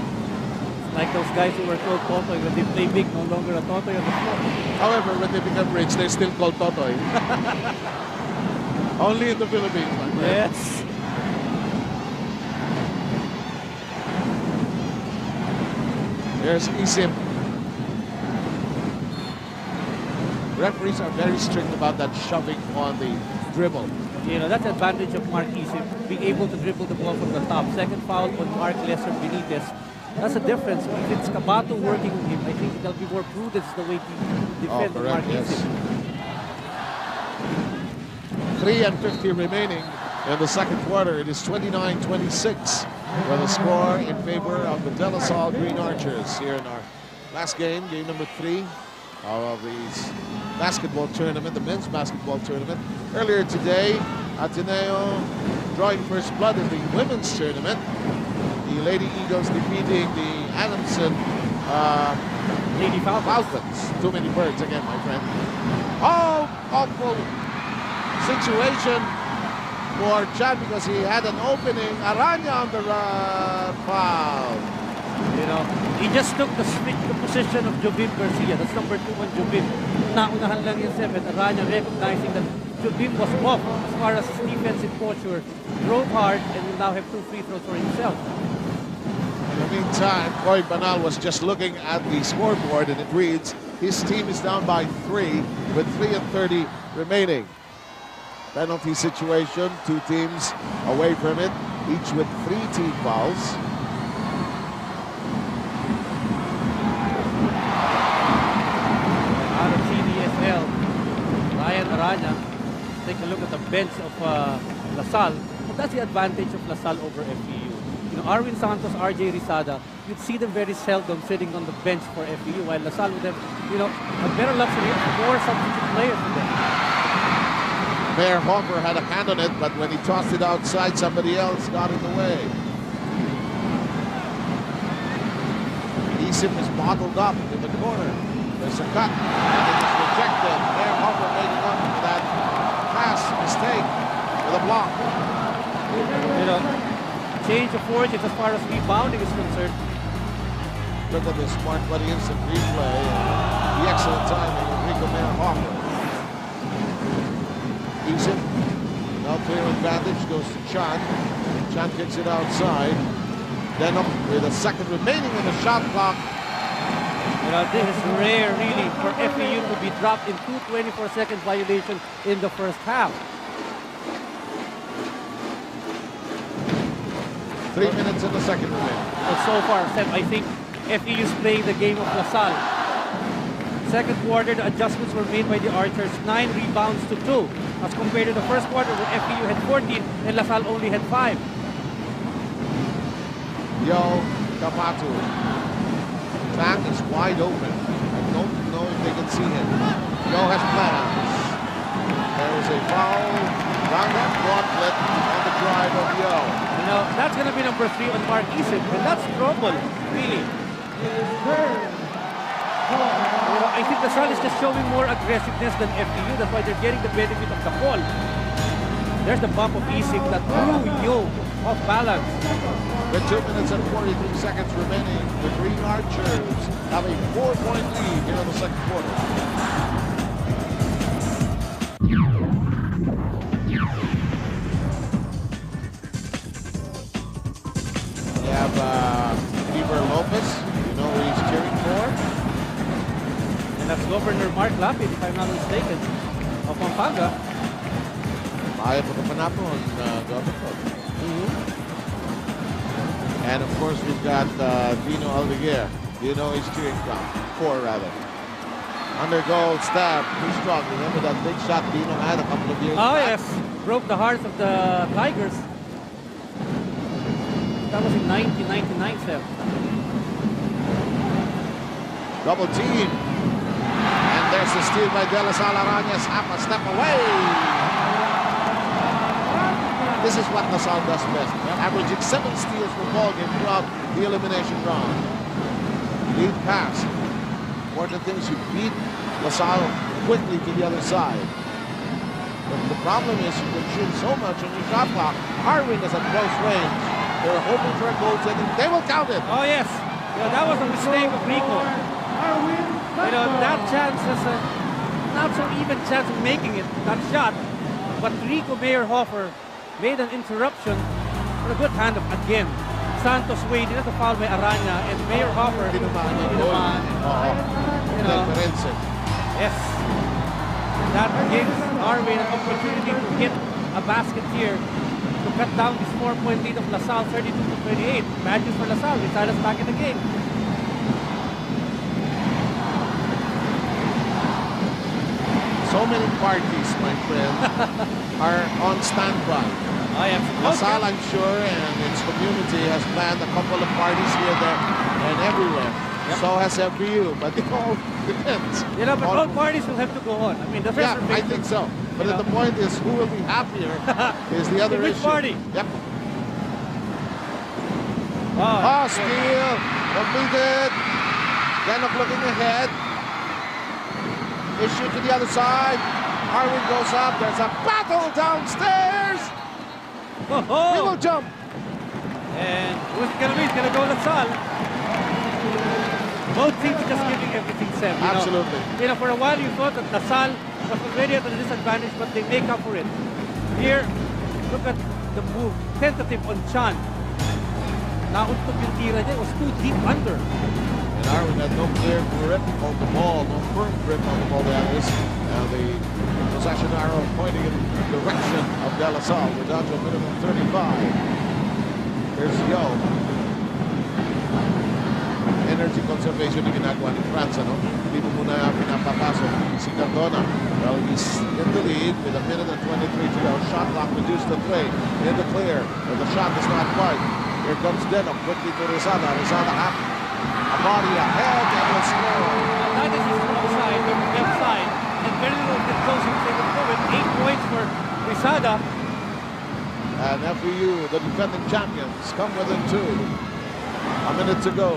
Speaker 6: Like those guys who were called Totoy when they play big, no longer a Totoy on the floor.
Speaker 2: However, when they become rich, they're still called Totoy. Only in the Philippines, my friend.
Speaker 6: Yes.
Speaker 2: There's Isim. Referees are very strict about that shoving on the dribble.
Speaker 6: You know, that's the advantage of Mark Isim, being able to dribble the ball from the top. Second foul on Mark Lesser Benitez. That's the difference. If it's Kabato working with him, I think it'll be more prudent the way to defend Mark Isim.
Speaker 2: 3:50 remaining in the second quarter. It is 29-26 with a score in favor of the De La Salle Green Archers here in our last game, game number 3 of the basketball tournament, the men's basketball tournament. Earlier today, Ateneo drawing first blood in the women's tournament. The Lady Eagles defeating the Adamson
Speaker 6: Lady
Speaker 2: Falcons. Too many birds again, my friend. Oh, awful situation for Chan because he had an opening. Aranya on the foul.
Speaker 6: You know, he just took the position of Jobim Garcia. That's number 2 on Jobim. Naunahan lang yung 7. Aranya recognizing that Jobim was off as far as his defensive posture. Drove hard and will now have 2 free throws for himself.
Speaker 2: In the meantime, Coy Banal was just looking at the scoreboard and it reads his team is down by 3 with 3:30 remaining. Penalty situation, 2 teams away from it, each with 3 team fouls.
Speaker 6: Out of CDSL, Ryan Aranya. Take a look at the bench of LaSalle. Well, that's the advantage of LaSalle over FEU. You know, Arwin Santos, RJ Risada, you'd see them very seldom sitting on the bench for FEU, while LaSalle would have, you know, a better luxury of more substitute players for them.
Speaker 2: Mayor Hopper had a hand on it, but when he tossed it outside, somebody else got in the way. Isim is bottled up in the corner. There's a cut, and it is rejected. Mayor Hopper making up for that pass mistake with a block.
Speaker 6: You know, change of fortunes as far as rebounding is concerned.
Speaker 2: Look at this smart but instant replay. The excellent timing of Rico Mayor Hopper. Isim, now clear advantage, goes to Chan. Chan kicks it outside. Then up with a second remaining in the shot clock.
Speaker 6: You know, this is rare, really, for FEU to be dropped in 2 24-second violations in the first half.
Speaker 2: 3 minutes in the second remaining.
Speaker 6: But so far, Seth, I think FEU's playing the game of LaSalle. Second quarter, the adjustments were made by the Archers, 9 rebounds to 2, as compared to the first quarter where FEU had 14 and LaSalle only had 5.
Speaker 2: Yo, Kapatu. Tang is wide open. I don't know if they can see him. Yo has plans. There is a foul. Round that gauntlet on the drive of Yo.
Speaker 6: You know, that's going to be number 3 on Mark Isip, and that's trouble, really. You know, I think LaSalle is just showing more aggressiveness than FEU. That's why they're getting the benefit of the ball. There's the bump of Isip that threw Yo off balance.
Speaker 2: With 2 minutes and 43 seconds remaining, the Green Archers have a 4-point lead here in the second quarter. We have Beaver Lopez, you know who he's cheering for.
Speaker 6: And that's Governor Mark Lapid, if I'm not mistaken, of Pampanga.
Speaker 2: Ayaw po kapanapon, Governor. And of course, we've got Dino Alviguer. You know he's cheering for, rather. Under goal, stab, too strong. Remember that big shot Dino had a couple of years back?
Speaker 6: Yes. Broke the hearts of the Tigers. That was in 1999, Seb.
Speaker 2: Double team. And there's the steal by De La Salle. Arañas half a step away. This is what LaSalle does best. Averaging 7 steals per ball game throughout the elimination round. Lead pass. Important thing is you beat LaSalle quickly to the other side. But the problem is you can shoot so much on your shot clock. Harwin is at close range. They're hoping for a goaltending. They will count it.
Speaker 6: Oh, yes. Yeah, that was a mistake of Rico. You know, that chance was a not so even chance of making it, that shot. But Rico Meyerhofer made an interruption for a good hand of, again, Santos Wade, that's a foul by Arana, and Meyerhofer. You know, yes. That gives Arwin an opportunity to hit a basket here to cut down this 4-point lead of LaSalle, 32-28. Bad news for LaSalle, Rizadas back in the game.
Speaker 2: So many parties, my friend, are on standby.
Speaker 6: I am.
Speaker 2: LaSalle, I'm sure, and its community has planned a couple of parties here, there, and everywhere. Yep. So has FEU, but it all depends.
Speaker 6: You know, but all parties will have to go on. I mean, the rest
Speaker 2: I think so. But the point is, who will be happier is the other
Speaker 6: which
Speaker 2: issue.
Speaker 6: party?
Speaker 2: Yep.
Speaker 6: Oh,
Speaker 2: steal, completed. Ganok looking ahead. Issue to the other side. Harwin goes up. There's a battle downstairs. He will jump.
Speaker 6: And who's it going to be? It's going to go LaSalle. Both teams just giving everything, Sam.
Speaker 2: Absolutely.
Speaker 6: You know, for a while you thought that LaSalle was already at a disadvantage, but they make up for it. Here, look at the move. Tentative on Chan. Nauntog yung tira niya. It was too deep under.
Speaker 2: And Harwin had no clear grip on the ball, no firm grip on the ball. Now the possession arrow pointing in the direction of De La Salle. We're down to a minute and 35. Here's Yo. Energy conservation na ginagawa ni France, ano? Hindi mo muna pinapapasok si Cardona. Well, he's in the lead with a minute and 23 to go. Shot clock reduced to 3. In the clear, but the shot is not quite. Here comes Denham quickly to Rizada. Rizada up. A body ahead and will score.
Speaker 6: That is his wrong side, the left side. And very little get close if they would go with 8 points for Rizada.
Speaker 2: And FEU, the defending champions, come within 2. A minute to go.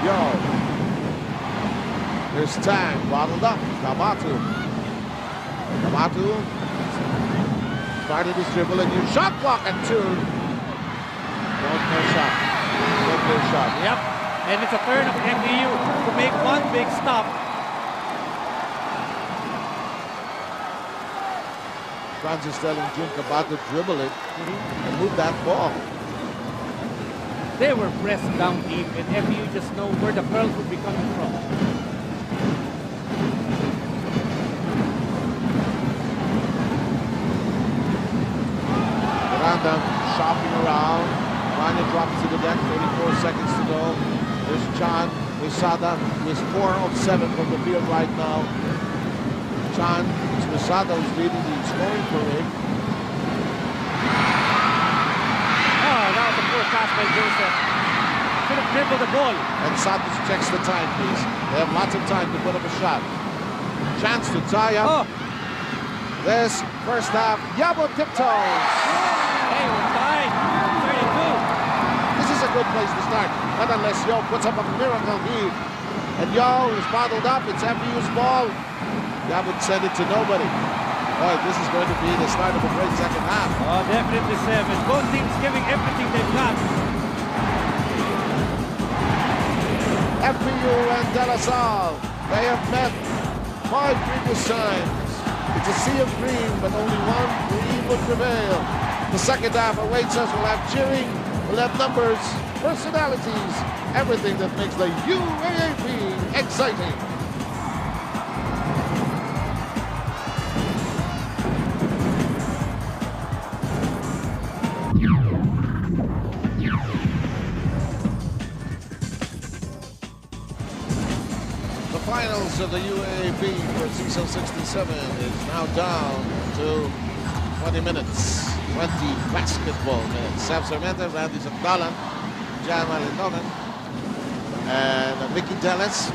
Speaker 2: Yo. Here's Tang, bottled up. Kabatu. Kabatu started his dribble and you shot clock at 2. Don't play shot. Don't play shot.
Speaker 6: Yep. And it's a turn of FEU to make one big stop.
Speaker 2: Francis telling Jun Kabatu dribble it and move that ball.
Speaker 6: They were pressed down deep, and FEU just know where the curls would be coming from.
Speaker 2: Random shopping around, Aranya drops to the deck, 34 seconds to go. There's Chan Wisada, who is 4 of 7 from the field right now. Chan Wisada is leading the scoring parade.
Speaker 6: Oh, that was a poor pass by Joseph. Should have dribbled the ball.
Speaker 2: And Santos checks the time, please. They have lots of time to put up a shot. Chance to tie up. This first half, Yabo tiptoes.
Speaker 6: Hey, we're tied. 32.
Speaker 2: This is a good place to start. Not unless Yo puts up a miracle lead. And Yo is bottled up. It's FEU's ball. Yabo send it to nobody. Boy, this is going to be the start of a great second half.
Speaker 6: Oh, definitely 7. Both teams giving everything they've got.
Speaker 2: FEU and De La Salle, they have met 5 previous times. It's a sea of green, but only one green will prevail. The second half awaits us. We'll have cheering, we'll have numbers, personalities, everything that makes the UAAP exciting. Finals of the UAAP for season 67 is now down to 20 minutes, 20 basketball minutes. Sam Sarmiento, Randy Sabdalan, Jam Alindonan, and Mickey Dallas.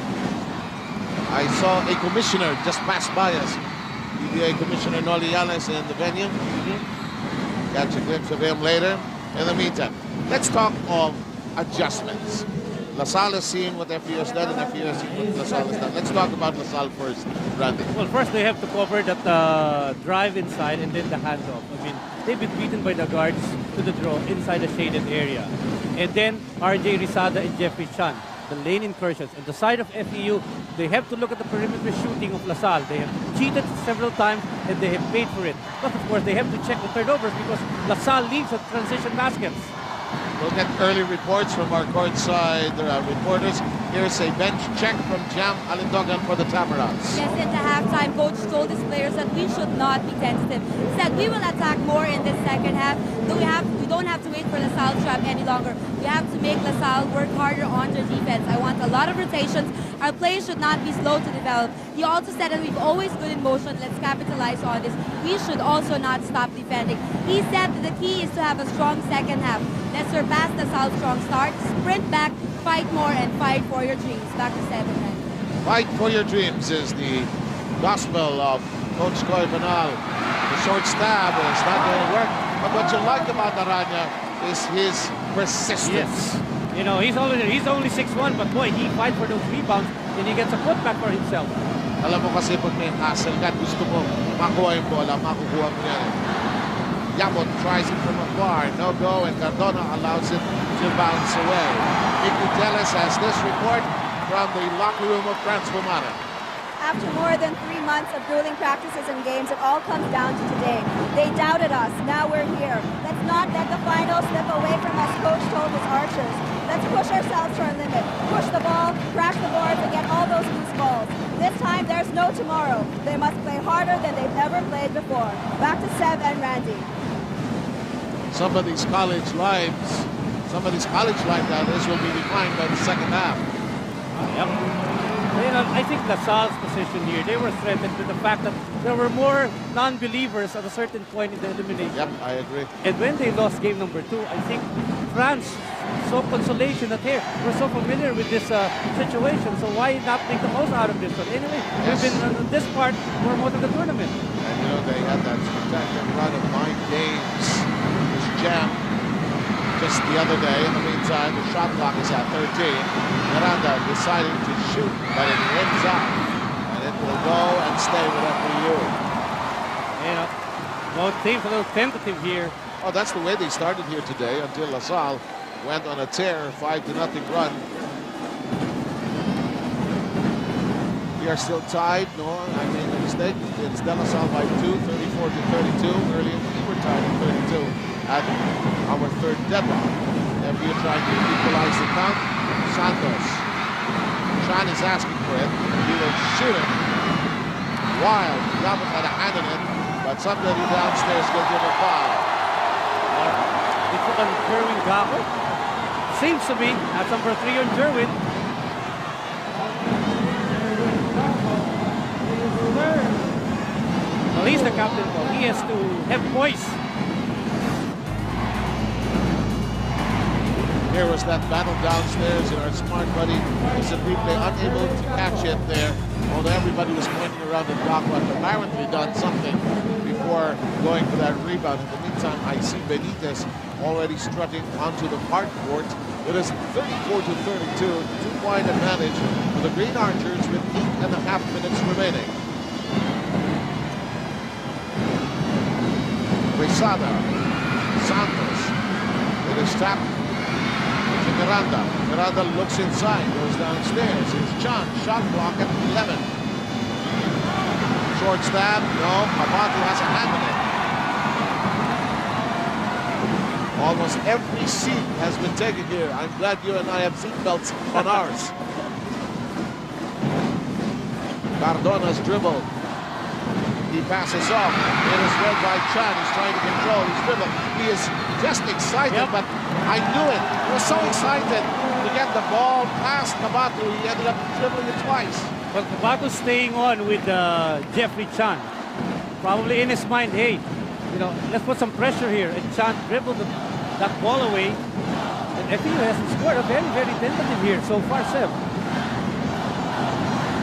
Speaker 2: I saw a commissioner just pass by us, PBA Commissioner Noli Yales in the venue. Catch a glimpse of him later. In the meantime, let's talk of adjustments. La Salle has seen what FEU has done, and FEU has seen what La Salle has done. Let's talk about La Salle first, Randy.
Speaker 6: Well, first they have to cover that drive inside and then the handoff. I mean, they've been beaten by the guards to the draw inside the shaded area. And then RJ Rizada and Jeffrey Chan, the lane incursions. On the side of FEU, they have to look at the perimeter shooting of La Salle. They have cheated several times and they have paid for it. But of course, they have to check the turnovers because La Salle leads at transition baskets.
Speaker 2: We'll get early reports from our courtside reporters. Here's a bench check from Jam Alindogan for the Tamaraws.
Speaker 8: Yes, at the halftime, coach told his players that we should not be tentative. He said we will attack more in this second half. We don't have to wait for La Salle trap any longer. We have to make La Salle work harder on their defense. I want a lot of rotations. Our players should not be slow to develop. He also said that we've always good in motion. Let's capitalize on this. We should also not stop defending. He said that the key is to have a strong second half. Let's surpass La Salle's strong start, sprint back, fight more, and fight for your dreams. Back to 7 men.
Speaker 2: Fight for your dreams is the gospel of Coach Coy Banal. The short stab is not going to work. But what you like about Aranya is his persistence.
Speaker 6: Yes. You know, he's only 6'1", but boy, he fights for those rebounds and he gets a putback for himself.
Speaker 2: Alam mo kasi pag may hustle ka, gusto mo makuha yung bola, makukuha mo yan. Yamot tries it from afar, no go, and Cardona allows it to bounce away. Mickey Teles has this report from the locker room of Transformana.
Speaker 7: After more than 3 months of grueling practices and games, it all comes down to today. They doubted us. Now we're here. Let's not let the final slip away from us, Coach told his archers. Let's push ourselves to our limit. Push the ball, crash the boards, and get all those loose balls. This time, there's no tomorrow. They must play harder than they've ever played before. Back to Seb and Randy.
Speaker 2: Somebody's college life, that is, will be defined by the second half.
Speaker 6: Yep. You know, I think La Salle's position here, they were threatened with the fact that there were more non-believers at a certain point in the elimination.
Speaker 2: Yep, I agree.
Speaker 6: And when they lost game number 2, I think France saw consolation that, hey, we're so familiar with this situation, so why not make the most out of this one? Anyway, we've been on this part for most of the tournament.
Speaker 2: And you know, they had that spectacular run of 9 games. This Jam just the other day. In the meantime, the shot clock is at 13. Miranda deciding to shoot, but it ends out. And it will go and stay with FEU.
Speaker 6: You know, both teams a little tentative here.
Speaker 2: Oh, that's the way they started here today until La Salle went on a tear, 5-0 run. We are still tied. No, I made a mistake. It's De La Salle by 2, 34-32. Earlier we were tied at 32 at our third deadlock. FEU trying to equalize the count. Santos. Chan is asking for it. He will shoot it. Wild. Yabot had a hand in it, but somebody downstairs will give a foul.
Speaker 6: on Jerwin Gaco. Seems to be. That's number 3 on Jerwin. Well, he's the captain, though. He has to have poise.
Speaker 2: Here was that battle downstairs, and our smart buddy is in replay, unable to catch it there. Although everybody was pointing around the block, but apparently done something before going for that rebound. In the meantime, I see Benitez already strutting onto the hard court. It is 34-32, 2-point advantage for the Green Archers with 8.5 minutes remaining. Quesada, Santos, it is tapped to Miranda. Miranda looks inside, goes downstairs. It's Chan, shot clock at 11. Short stab, no, Abatu has a hand in it. Almost every seat has been taken here. I'm glad you and I have seat belts on ours. Cardona's dribble. He passes off. It is read by Chan. He's trying to control his dribble. He is just excited, but I knew it. He was so excited to get the ball past Kabatu. He ended up dribbling it twice.
Speaker 6: Well, Kabatu's staying on with Jeffrey Chan. Probably in his mind, hey, you know, let's put some pressure here. And Chan dribbled that ball away. And FEU hasn't scored. Very, very tentative here so far, Seb.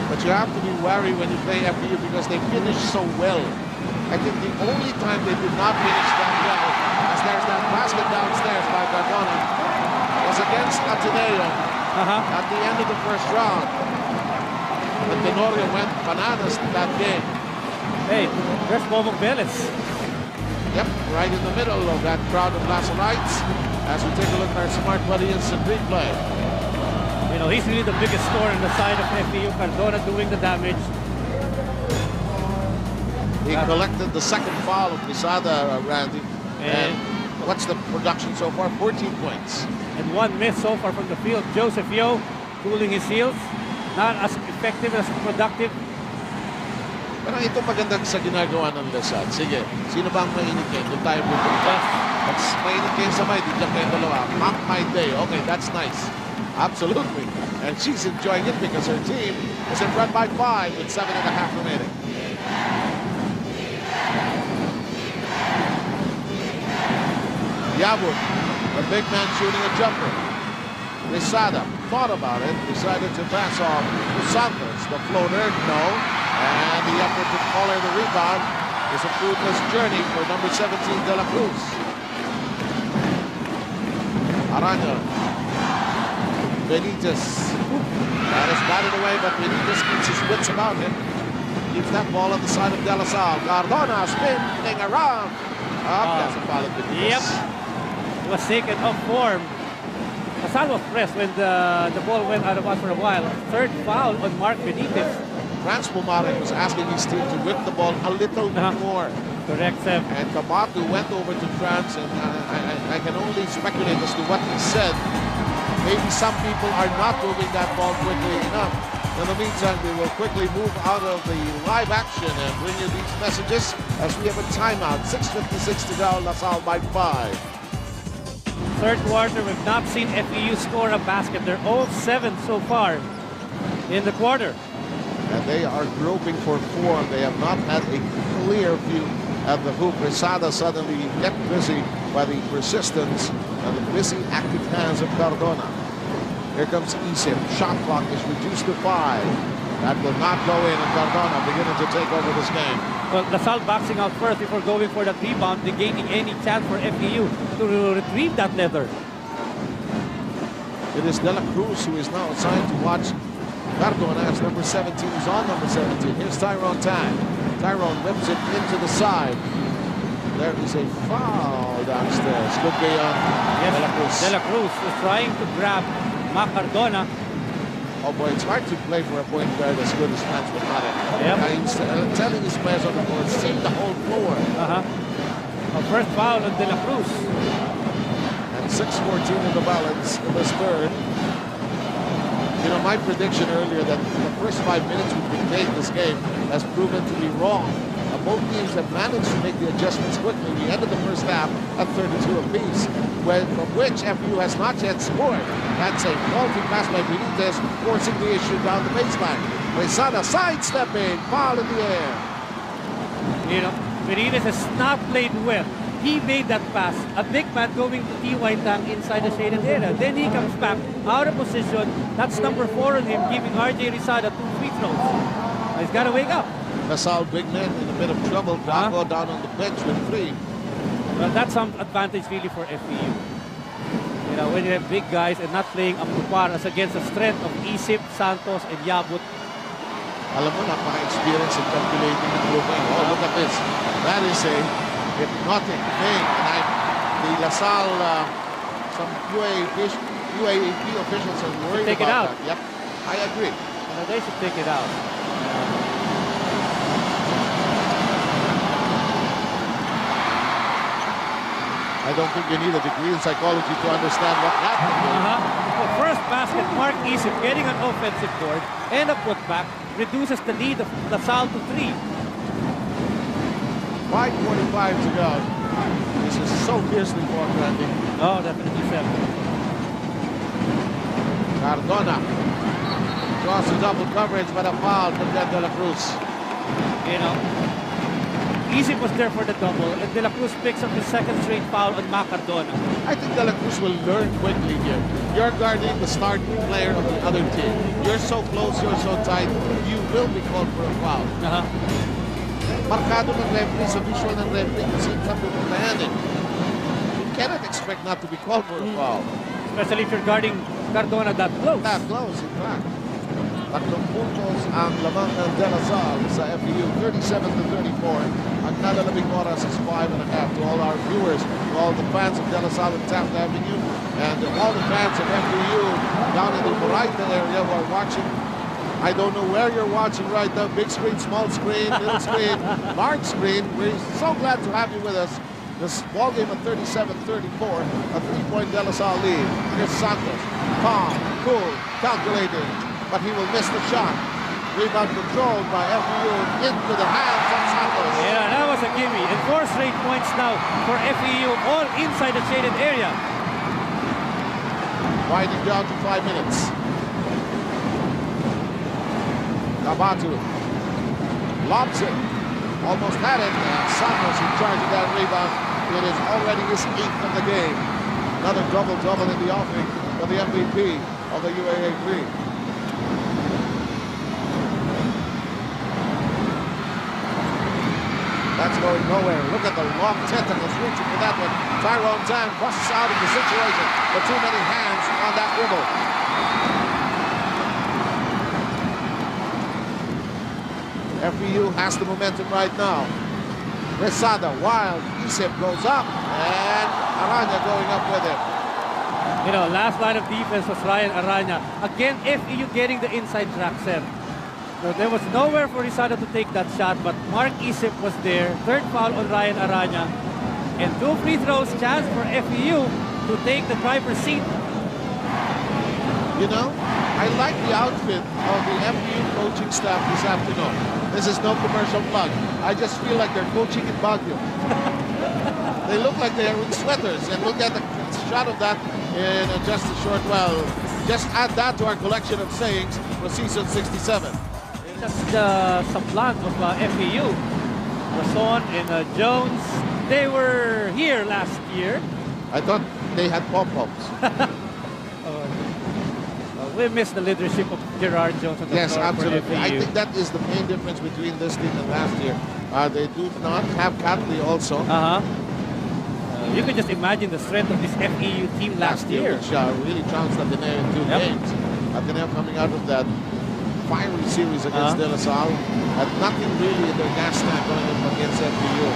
Speaker 2: But you have to be wary when you play FEU because they finish so well. I think the only time they did not finish that well, as there's that basket downstairs by Cardona, was against Ateneo at the end of the first round. But Tenorio went bananas that game.
Speaker 6: Hey, there's Bobo Velez.
Speaker 2: Yep, right in the middle of that crowd of Lazarites as we take a look at our smart buddy instant replay.
Speaker 6: You know, he's really the biggest scorer on the side of FEU. Cardona doing the damage.
Speaker 2: He collected the second foul of Quesada, Randy. And what's the production so far? 14 points.
Speaker 6: And 1 miss so far from the field. Joseph Yo cooling his heels. Not as effective as productive.
Speaker 2: Pero ito magandang sa ginagawa ng Lasal. Sige, sino bang mainit kayo? Doon tayo pupunta. That's mainit kayo sabay. Di dyan kayo dalawa. Mock my day. Okay, that's nice. Absolutely. And she's enjoying it because her team is in front by 5 with 7.5 remaining. Yabut, the big man shooting a jumper. Quesada thought about it, decided to pass off to Santos. The floater, no. And the effort to collar the rebound is a fruitless journey for number 17, De La Cruz. Arana. Benitez. That is batted away, but Benitez keeps his wits about him. Keeps that ball on the side of De La Salle. Cardona spinning around. That's a foul of Benitez.
Speaker 6: Yep. It was taken off form. Salle was pressed when the ball went out of bounds for a while. Third foul on Mark Benitez.
Speaker 2: Franz Pumarek was asking his team to whip the ball a little bit more.
Speaker 6: Correct, Seb.
Speaker 2: And Kabatu went over to Franz, and I can only speculate as to what he said. Maybe some people are not moving that ball quickly enough. In the meantime, we will quickly move out of the live action and bring you these messages as we have a timeout. 6:56 to go, LaSalle by 5.
Speaker 6: Third quarter, we've not seen FEU score a basket. They're all 7 so far in the quarter.
Speaker 2: And they are groping for form. They have not had a clear view at the hoop. Quesada suddenly kept busy by the persistence and the busy active hands of Cardona. Here comes Isim. Shot clock is reduced to 5. That will not go in, and Cardona beginning to take over this game.
Speaker 6: Well, LaSalle boxing out first before going for that rebound, negating any chance for FEU to retrieve that leather.
Speaker 2: It is De La Cruz who is now assigned to watch Cardona as number 17 is on number 17. Here's Tyrone Tang. Tyrone whips it into the side. There is a foul downstairs. Could be on De La Cruz.
Speaker 6: De La Cruz is trying to grab Cardona.
Speaker 2: Oh boy, it's hard to play for a point guard as good as Franz Pumarek.
Speaker 6: Yep.
Speaker 2: He's telling his players on the court, see the whole floor.
Speaker 6: A first foul on De La Cruz.
Speaker 2: And 6:14 in the balance in this third. You know, my prediction earlier that the first 5 minutes would dictate this game has proven to be wrong. A both teams have managed to make the adjustments quickly. We ended the first half at 32 apiece, from which FEU has not yet scored. That's a faulty pass by Benitez, forcing the issue down the baseline. Rezada sidestepping, foul in the air.
Speaker 6: You know, Benitez has not played well. He made that pass. A big man going to TY Tang inside the shaded area. Then he comes back out of position. That's number 4 on him, giving RJ Rezada 2 free throws. He's got to wake up.
Speaker 2: Casal, big man in a bit of trouble. Bravo down on the bench with 3.
Speaker 6: Well, that's some advantage really for FEU. You know, when you have big guys and not playing up to par as against the strength of Isip, Santos, and Yabut.
Speaker 2: Alam mo, napaka-experience in calculating and moving. Oh, look at this. That is a hypnotic thing. And the LaSalle, some UAAP officials are worried
Speaker 6: take
Speaker 2: about
Speaker 6: it out.
Speaker 2: that. Yep, I agree.
Speaker 6: You know, they should take it out.
Speaker 2: I don't think you need a degree in psychology to understand what happened.
Speaker 6: The first basket, Mark Isip getting an offensive board and a putback reduces the lead of LaSalle to 3.
Speaker 2: 5:45 to go. This is so fiercely fought, Randy.
Speaker 6: Oh, definitely 7.
Speaker 2: Cardona draws a double coverage, but a foul from De La Cruz.
Speaker 6: You know, Isip was there for the double, and De La Cruz picks up his second straight foul on Cardona.
Speaker 2: I think De La Cruz will learn quickly here. You're guarding the starting player of the other team. You're so close, you're so tight, you will be called for a foul. Markado ng referee sa visual ng referee kasi pupuntahan eh. You cannot expect not to be called for a foul.
Speaker 6: Especially if you're guarding Cardona that close.
Speaker 2: That close, in fact. Tatlong puntos ang lamang ng De La Salle sa FEU, 37-34. Ang nalalabing oras is 5.5 to all our viewers, to all the fans of De La Salle and Taft Avenue, and all the fans of FEU down in the Moraita area who are watching. I don't know where you're watching right now. Big screen, small screen, little screen, large screen. We're so glad to have you with us. This ball game at 37-34, a 3-point De La Salle lead. Here's Santos, calm, cool, calculating, but he will miss the shot. Rebound controlled by FEU into the hands of Santos.
Speaker 6: Yeah, that was a gimme. And 4 straight points now for FEU, all inside the shaded area.
Speaker 2: Winding down to 5 minutes. Kabatu lobs it. Almost had it. Santos in charge of that rebound. It is already his 8th of the game. Another double-double in the offing for the MVP of the UAAP. That's going nowhere. Look at the long tentacles reaching for that one. Tyrone Tang busts out of the situation, but too many hands on that dribble. FEU has the momentum right now. Rezada, wild, Isip goes up, and Aranya going up with it.
Speaker 6: You know, last line of defense was Ryan Aranya. Again, FEU getting the inside track set. So there was nowhere for Rezada to take that shot, but Mark Isip was there. 3rd foul on Ryan Aranya. And 2 free throws, chance for FEU to take the driver's seat.
Speaker 2: You know, I like the outfit of the FEU coaching staff this afternoon. This is no commercial plug. I just feel like they're coaching in Baguio. They look like they're in sweaters, and look at the shot of that in just a short while. Just add that to our collection of sayings for season 67.
Speaker 6: That's the supplant of FEU. Rason and Jones, they were here last year.
Speaker 2: I thought they had pom-poms.
Speaker 6: We missed the leadership of Gerard Jones.
Speaker 2: Yes, absolutely. I think that is the main difference between this team and last year. They do not have Catley also.
Speaker 6: You can just imagine the strength of this FEU team last year.
Speaker 2: Which really trounced Ateneo in 2 games. Ateneo coming out of that fiery series against De La Salle had nothing really in their gas tank going up against FEU.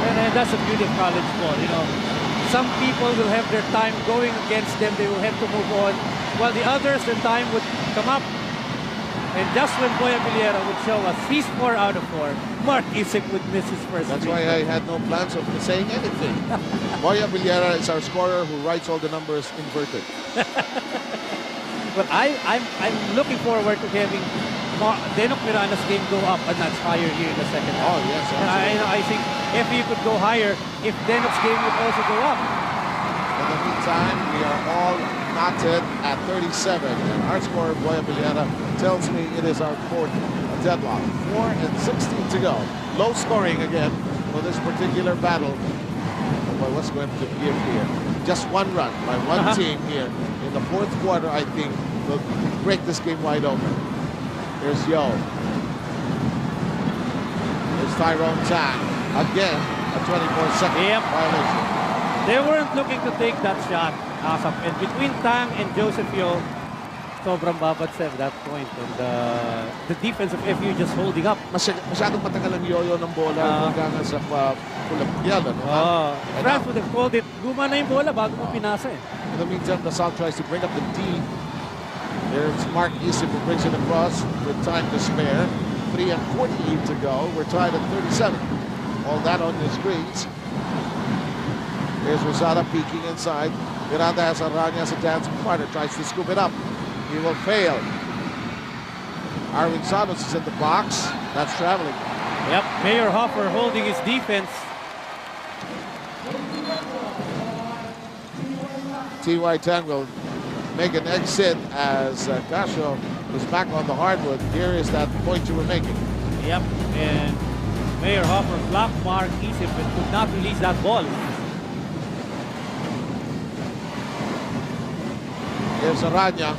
Speaker 6: And that's the beauty of college ball. You know, some people will have their time going against them. They will have to move on. While the others, their time would come up. And just when Boya Villera would show us he's 4 out of 4, Mark Isip would miss his first.
Speaker 2: That's why I had no plans of saying anything. Boya Villera is our scorer who writes all the numbers inverted.
Speaker 6: But I'm looking forward to having Denok Miranda's game go up a notch higher here in the second half.
Speaker 2: Oh, yes,
Speaker 6: And I think FEU could go higher if Denok's game would also go up.
Speaker 2: In the meantime, we are all knotted at 37. And our scorer, Boya Villena, tells me it is our fourth deadlock. 4 and 16 to go. Low scoring again for this particular battle. Boy, what's going to give here? Just one run by one team here in the fourth quarter, I think, will break this game wide open. Here's Yo. Here's Tyrone Tang. Again, a 24-second violation.
Speaker 6: They weren't looking to take that shot, Asap. And between Tang and Joseph Yo, sobrang babad at that point. And the defense of FEU just holding up.
Speaker 2: Masyadong matagal ang yoyo ng bola hanggang sa pulapyal.
Speaker 6: France would have called it, guma na yung bola bago mo pinasa eh.
Speaker 2: In the meantime, the Salle tries to bring up the D. There's Mark Isip who brings it across with time to spare. 3 and 48 to go. We're tied at 37. All that on your screens. Here's Rosada peeking inside. Miranda has Aranya as a dancing partner. Tries to scoop it up. He will fail. Arwin Santos is in the box. That's traveling.
Speaker 6: Yep, Mayor Hoffer holding his defense.
Speaker 2: T.Y. Tang will make an exit as Casio is back on the hardwood. Here is that point you were making.
Speaker 6: Yep, and Mayor Hoffer blocked Mark Isip and could not release that ball.
Speaker 2: Here's Aranya.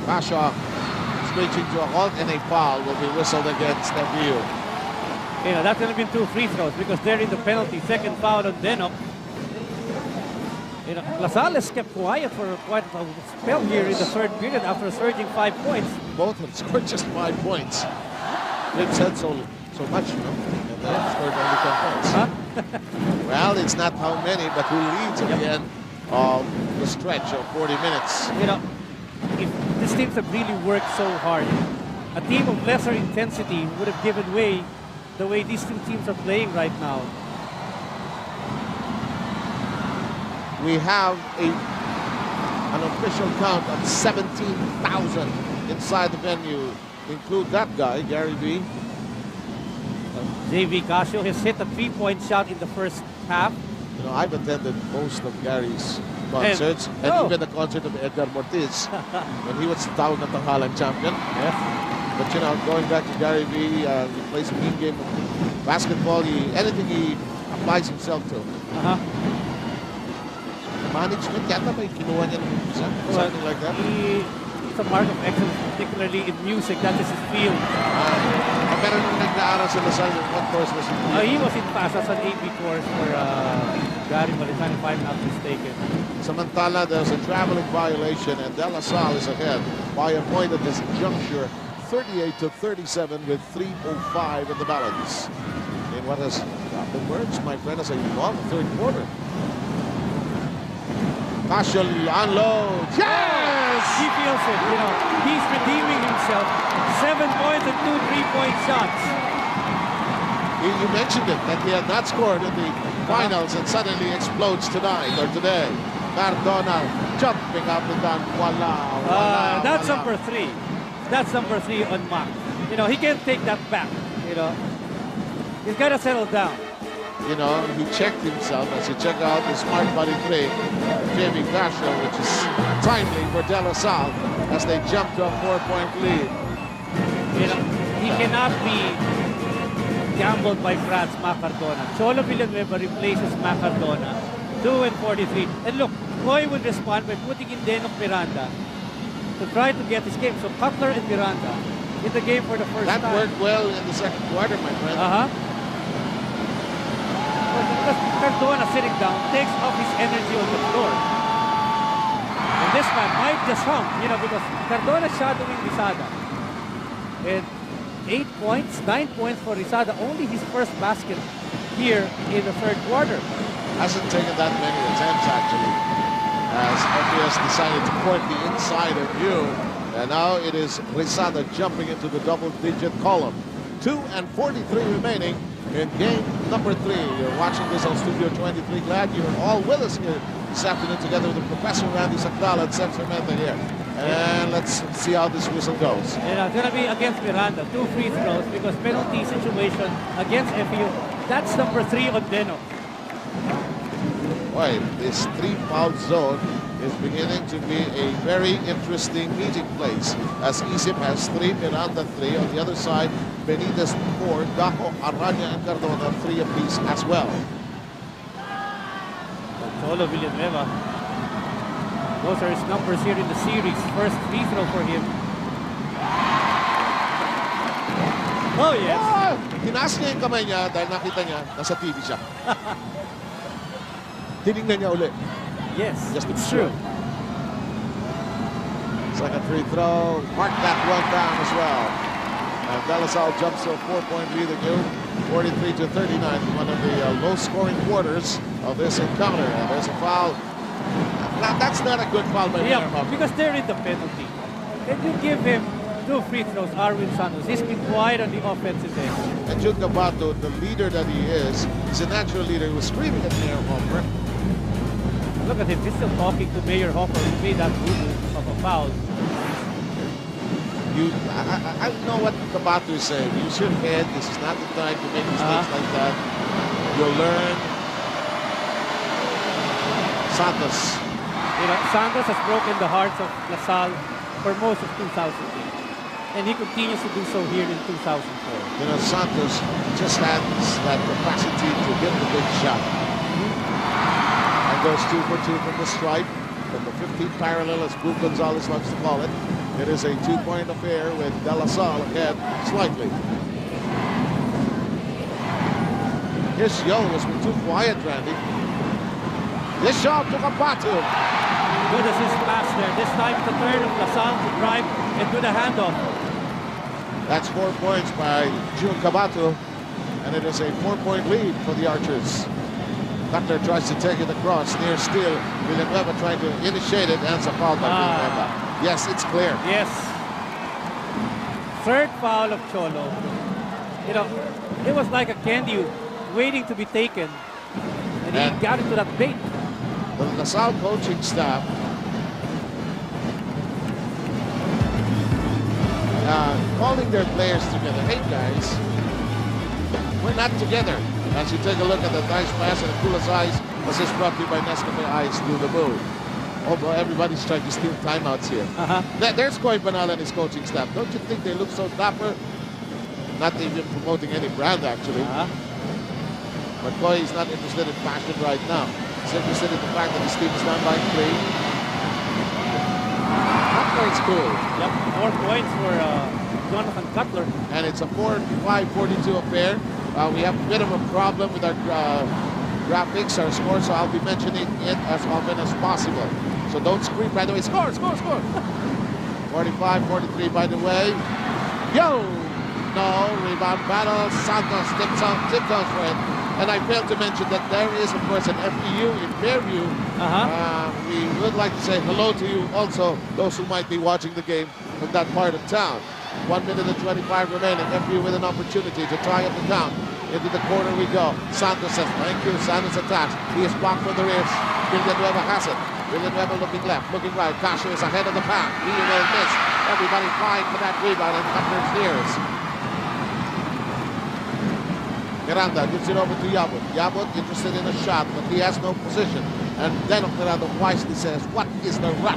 Speaker 2: Casio screeching to a halt, and a foul will be whistled against FEU.
Speaker 6: You know, that's going to be 2 free throws because they're in the penalty. Second foul on Denok. You know, LaSalle kept quiet for quite a spell here in the third period after surging 5 points.
Speaker 2: Both have scored just 5 points. They've said so much, you know, and they have scored only 10 points. Well, it's not how many, but who leads at the end of the stretch of 40 minutes.
Speaker 6: You know, if these teams have really worked so hard, a team of lesser intensity would have given way the way these two teams are playing right now.
Speaker 2: We have an official count of 17,000 inside the venue. Include that guy, Gary B.
Speaker 6: JV Casio has hit a 3-point shot in the first half.
Speaker 2: You know, I've attended most of Gary's concerts, and even the concert of Edgar Mortiz when he was the Tawag ng Tanghalan champion.
Speaker 6: Yes.
Speaker 2: But you know, going back to Gary B, he plays a mean game of basketball. Anything he applies himself to. Management yata may kinuha niya ng something like that.
Speaker 6: It's a mark of excellence, particularly in music. That is his field.
Speaker 2: Pero nung nag-aaral sa Salle, what course was he?
Speaker 6: He was in PASA as an AP course for Gary Malitan, if I'm not mistaken.
Speaker 2: Samantala, there's a traveling violation, and De La Salle is ahead by a point at this juncture, 38-37 with 3:05 in the balance. In what has emerged, my friend, as a long third quarter. Casio unloads. Yes!
Speaker 6: He feels it, you know. He's redeeming himself. 7 points and 2 3-point shots.
Speaker 2: You mentioned it, that he had not scored in the finals and suddenly explodes tonight or today. Cardona jumping up and down. Voila.
Speaker 6: That's number 3. That's number 3 on Mac. You know, he can't take that back, you know. He's got to settle down.
Speaker 2: You know, he checked himself as he checked out the Smart Body 3, Jamie Casio, which is timely for De La Salle as they jump to a 4-point lead.
Speaker 6: You know, he cannot be gambled by France, Cardona. Cholo Villanueva replaces Cardona. 2 and 43. And look, Koy would respond by putting in Denok Miranda to try to get his game. So Cutler and Miranda in the game for the first time.
Speaker 2: That worked well in the second quarter, my friend.
Speaker 6: Because Cardona sitting down takes off his energy on the floor. And this man might just hum, you know, because Cardona shadowing Rizada. And 8 points, 9 points for Rizada. Only his first basket here in the third quarter.
Speaker 2: Hasn't taken that many attempts, actually, as FES decided to court the inside of you. And now it is Rizada jumping into the double-digit column. 2 and 43 remaining in game number 3. You're watching this on Studio 23. Glad you're all with us here this afternoon together with Professor Randy Sakdala and Sam Fermenta here And let's see how this whistle goes.
Speaker 6: Yeah, it's going to be against Miranda. 2 free throws because penalty situation against FEU. That's number 3 on Deno.
Speaker 2: Boy, this 3-foul zone is beginning to be a very interesting meeting place. As Isip has 3, Miranda 3. On the other side, Benitez 4, Daco, Aranya, and Cardona 3 apiece as well.
Speaker 6: Cholo Villanueva. Those are his numbers here in the series. First free throw for him. Oh, yes.
Speaker 2: Oh, tinaas niya yung kamay niya dahil nakita niya nasa TV siya. Tinignan niya uli.
Speaker 6: Yes,
Speaker 2: Just to be
Speaker 6: it's
Speaker 2: sure.
Speaker 6: true.
Speaker 2: Second free throw. Mark that one down as well. And De La Salle jumps to a 4-point lead again. 43-39. One of the low-scoring quarters of this encounter. And there's a foul. Now, that's not a good foul by
Speaker 6: Yeah,
Speaker 2: Mayor
Speaker 6: because they're in the penalty. Can you give him 2 free throws, Arwin Santos? He's been quiet on the offensive end.
Speaker 2: And Jun Gabato, the leader that he is, he's a natural leader. He was screaming at Mayor Hopper.
Speaker 6: Look at him. He's still talking to Mayor Hopper who made that boo-boo of a foul.
Speaker 2: I know what Gabato is saying. Use your head. This is not the time to make mistakes like that. You'll learn. Santos.
Speaker 6: You know, Santos has broken the hearts of La Salle for most of 2008. And he continues to do so here in 2004.
Speaker 2: You know, Santos just has that capacity to hit the big shot. And goes 2 for 2 from the stripe. From the 15 parallel, as Boo Gonzalez loves to call it. It is a 2-point affair with De La Salle ahead slightly. His yell was too quiet, Randy. This shot to Gabato.
Speaker 6: Good assist pass there. This time the turn of La Salle to drive and do the handoff.
Speaker 2: That's 4 points by Jun Gabato. And it is a 4-point lead for the Archers. Cutler tries to take it across. Near steal. Villanueva trying to initiate it. And it's a foul by Villanueva. Yes, it's clear.
Speaker 6: Yes. Third foul of Cholo. You know, it was like a candy waiting to be taken. And he got into that bait.
Speaker 2: The La Salle coaching staff calling their players together. Hey, guys, we're not together. As you take a look at the nice pass and the coolest eyes, assist brought to you by Nescafe Ice, do the move. Although everybody's trying to steal timeouts here. There's Coy Banal and his coaching staff. Don't you think they look so dapper? Not even promoting any brand, actually. But Coy is not interested in fashion right now. He's interested in the fact that his team is down by 3. Cutler is cool.
Speaker 6: Yep, 4 points for Jonathan Cutler.
Speaker 2: And it's a 45-42 affair. We have a bit of a problem with our graphics, our score, so I'll be mentioning it as often as possible. So don't scream right away, score, score, score. 45-43, by the way. Yo! No, rebound battle. Santos tiptoes for it. And I failed to mention that there is, of course, an FEU in Fairview. We would like to say hello to you also, those who might be watching the game from that part of town. 1 minute and 25 remaining. FEU with an opportunity to tie up the count. Into the corner we go. Santos says, thank you. Santos attacks. He is blocked from the rear. Villanueva has it. Villanueva looking left, looking right. Casio is ahead of the pack. He will miss. Everybody flying for that rebound, and Cutler's ears. Miranda gives it over to Yabut. Yabut interested in a shot, but he has no position. And then Miranda wisely says, what is the rush?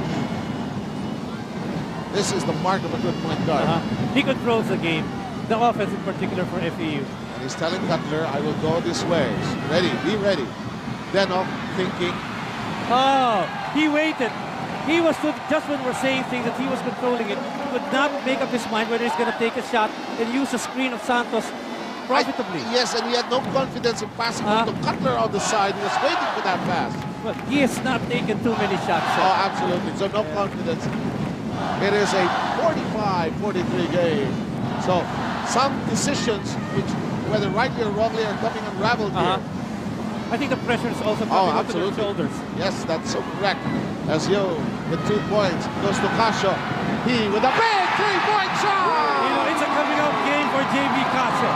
Speaker 2: This is the mark of a good point guard.
Speaker 6: He controls the game, the offense in particular for FEU.
Speaker 2: And he's telling Cutler, I will go this way. Ready, be ready. Dennoff thinking.
Speaker 6: Oh, he waited. He was, just when we're saying things that he was controlling it, he could not make up his mind whether he's going to take a shot and use the screen of Santos profitably.
Speaker 2: Yes, and he had no confidence in passing to Cutler on the side. He was waiting for that pass.
Speaker 6: But he has not taken too many shots. So.
Speaker 2: Oh, absolutely. So no confidence. It is a 45-43 game. So some decisions, which whether rightly or wrongly, are coming unraveled here.
Speaker 6: I think the pressure is also coming onto their shoulders.
Speaker 2: Yes, that's so correct. As Yo with 2 points goes to Casio. He with a big 3-point shot.
Speaker 6: You know, it's a coming out game for JV Casio.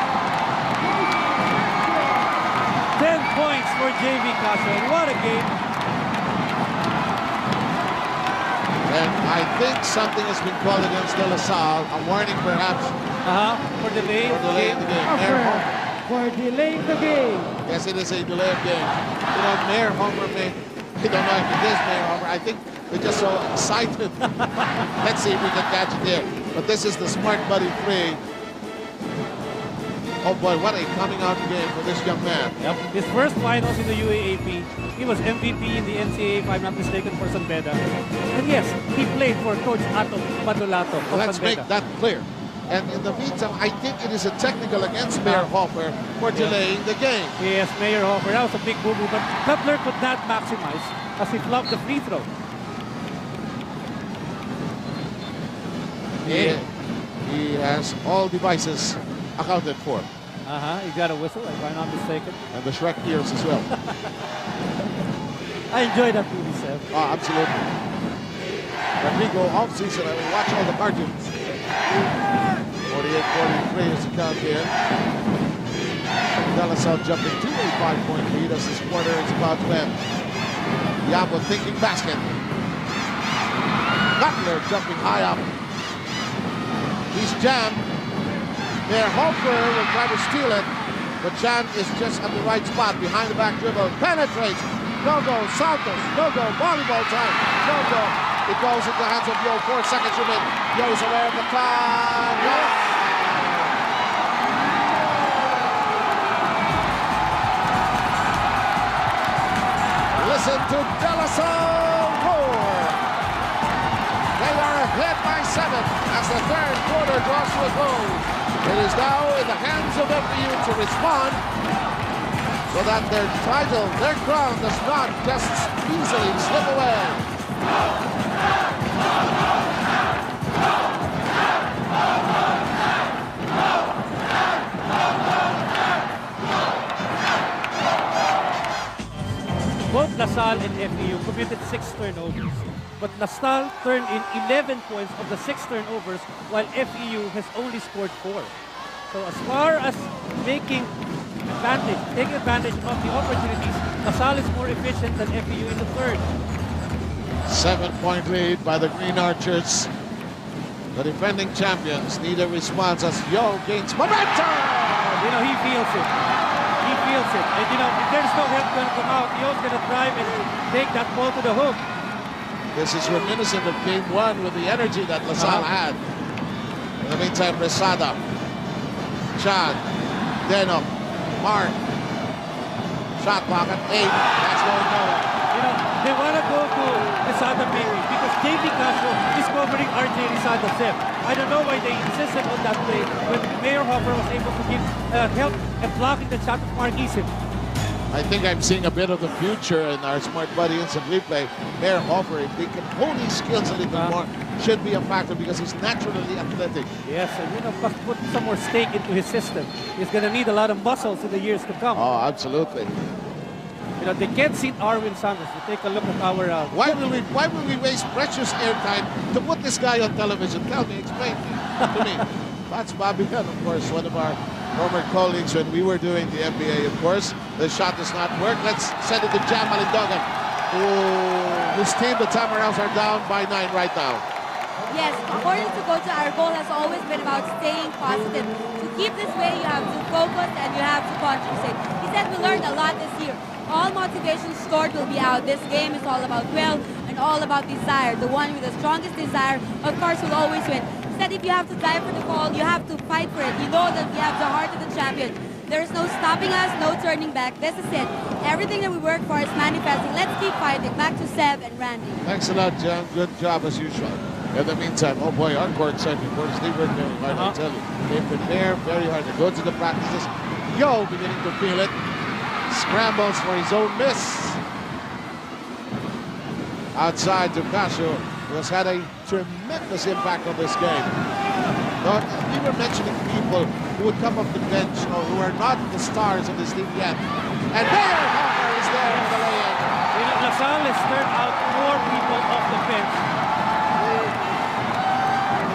Speaker 6: 10 points for JV Casio. And what a game.
Speaker 2: And I think something has been called against De La Salle. A warning, perhaps,
Speaker 6: For delaying
Speaker 2: for delaying the game. Mayor Homer.
Speaker 3: For delaying the game.
Speaker 2: Yes, it is a delay of game. You know, Mayor Homer may, I don't know if it is Mayor Homer. I think they're just so excited. Let's see if we can catch it here. But this is the Smart Buddy 3. Oh boy, what a coming out game for this young man.
Speaker 6: Yep. His first finals in the UAAP. He was MVP in the NCAA, if I'm not mistaken, for San Beda. And yes, he played for Coach Ato Madulato of
Speaker 2: Let's
Speaker 6: San
Speaker 2: make
Speaker 6: Beda.
Speaker 2: that clear. And in the meantime, I think it is a technical against Mayor Hoffer for delaying the game.
Speaker 6: Yes, Mayor Hoffer. That was a big boo-boo, but Cutler could not maximize as he flopped the free throw.
Speaker 2: He has all devices accounted for.
Speaker 6: He got a whistle, if I'm not mistaken.
Speaker 2: And the Shrek ears as well.
Speaker 6: I enjoyed that movie, Seth.
Speaker 2: Oh, absolutely. Rodrigo, off-season, I will watch all the cartoons. 48-43 is the count here. De La Salle jumping to a 5-point lead as this quarter is about to end. Yabo thinking basket. Cutler jumping high up. He's jammed. There, Hofer will try to steal it, but Chan is just at the right spot behind the back dribble. Penetrates. No go. Santos. No go. Volleyball time. No go. It goes into the hands of Yo. 4 seconds remaining. Yo is aware of the clock. Yes. Listen to De La Salle roar. They are ahead by 7 as the third quarter draws to a close. It is now in the hands of FEU to respond so that their title, their crown, does not just easily slip away.
Speaker 6: Both LaSalle and FEU committed 6 turnovers, but LaSalle turned in 11 points of the 6 turnovers, while FEU has only scored 4. So as far as taking advantage of the opportunities, LaSalle is more efficient than FEU in the third.
Speaker 2: 7-point lead by the Green Archers. The defending champions need a response as Yo gains momentum.
Speaker 6: You know, he feels it. He feels it. And you know, if there's no help going to come out, Yo's going to drive and take that ball to the hook.
Speaker 2: This is reminiscent of game 1 with the energy that LaSalle had. In the meantime, Resada, Chan, Denok, Mark, shot clock at 8. That's going nowhere.
Speaker 6: You know, they want to go to Resada maybe because JV Casio is covering RJ Resada Sep. I don't know why they insisted on that play when Mayor Hopper was able to give help and blocking the shot of Mark Isim.
Speaker 2: I think I'm seeing a bit of the future in our Smart Buddy instant replay. Mayor Hopper, if he can hone his skills a little more, should be a factor because he's naturally athletic.
Speaker 6: Yes, and you know, put some more stake into his system. He's going to need a lot of muscles in the years to come.
Speaker 2: Oh, absolutely.
Speaker 6: You know, they can't seat Arwin Santos. You take a look at our...
Speaker 2: Why will we waste precious airtime to put this guy on television? Tell me, explain to me. That's Bobby Gunn, of course, one of our former colleagues when we were doing the NBA, of course. The shot does not work. Let's send it to Jam Malindogan, whose team, the Tamaraws, are down by 9 right now.
Speaker 8: Yes, according to Coach, our goal has always been about staying positive. To keep this way, you have to focus and you have to concentrate. He said we learned a lot this year. All motivation stored will be out. This game is all about will and all about desire. The one with the strongest desire, of course, will always win. He said if you have to die for the ball, you have to fight for it. You know that we have the heart of the champion. There is no stopping us, no turning back. This is it. Everything that we work for is manifesting. Let's keep fighting. Back to Seb and Randy.
Speaker 2: Thanks a lot, Jam. Good job as usual. In the meantime, oh boy, our court side, of course, they work very hard, I tell you. They prepare very hard. They go to the practices. Yo beginning to feel it. Scrambles for his own miss. Outside to Casio, who has had a tremendous impact on this game. But we were mentioning people who would come off the bench or who are not the stars of this team yet. And Mayor Hopper is there in the lane.
Speaker 6: LaSalle has turned out more people off the bench.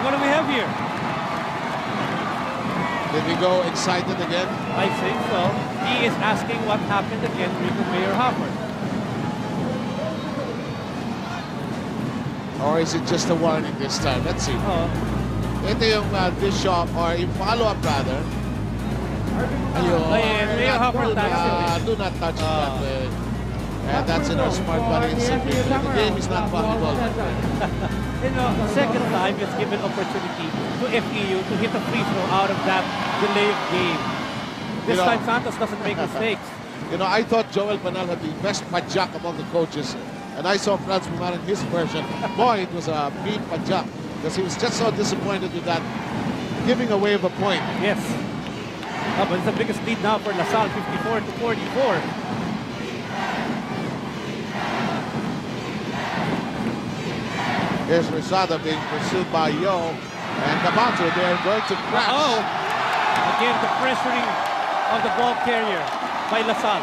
Speaker 6: What do we have here?
Speaker 2: Did we go excited again?
Speaker 6: I think so. He is asking what happened again with Mayor Hopper.
Speaker 2: Or is it just a warning this time? Let's see. Ito yung dish off or yung follow-up rather. Do not touch it that way. And that's in our smart body. It's simply, the game is not volleyball.
Speaker 6: Second time, it's given opportunity to FEU to hit a free throw out of that delay of game. This time, Santos doesn't make mistakes.
Speaker 2: I thought Joel Panal had the best pajak among the coaches. And I saw Franz Bumaran in his version. Boy, it was a mean pajak. Because he was just so disappointed with that giving away of a point.
Speaker 6: Yes. But it's the biggest lead now for LaSalle, 54-44.
Speaker 2: Here's Rizada being pursued by Yo. And Cabato, they're going to crash.
Speaker 6: Again, the pressuring of the ball carrier by LaSalle.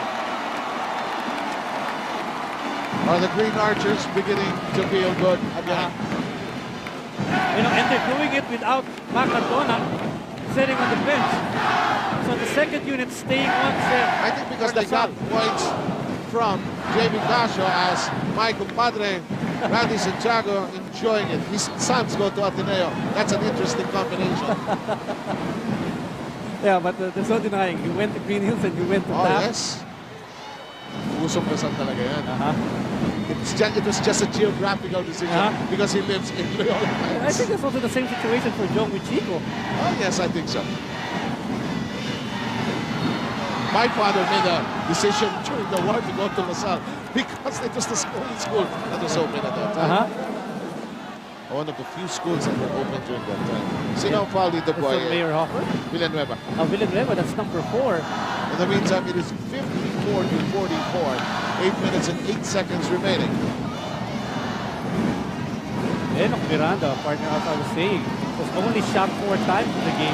Speaker 2: Are the Green Archers beginning to feel good again?
Speaker 6: And they're doing it without Cardona sitting on the bench. So the second unit staying on set.
Speaker 2: I think because they got points from JB Casio as my compadre Randy Santiago enjoying it. His sons go to Ateneo. That's an interesting combination.
Speaker 6: Yeah, but there's no denying. You went to Green Hills and you went to TAP.
Speaker 2: Yes. Usong pesan talaga yan. It was just a geographical decision because he lives in Loyola.
Speaker 6: I think it's also the same situation for Joe with Chico.
Speaker 2: Oh, yes, I think so. My father made a decision during the war to go to LaSalle because it was the only school that was open at that time. One of the few schools that were open during that time. Sino foul dito po?
Speaker 6: Mayor Hoffer?
Speaker 2: Villanueva.
Speaker 6: Villanueva, that's number 4.
Speaker 2: In the meantime, it is 54-44. 8 minutes and 8 seconds remaining.
Speaker 6: Denok Miranda, partner, as I was saying, was only shot 4 times in the game.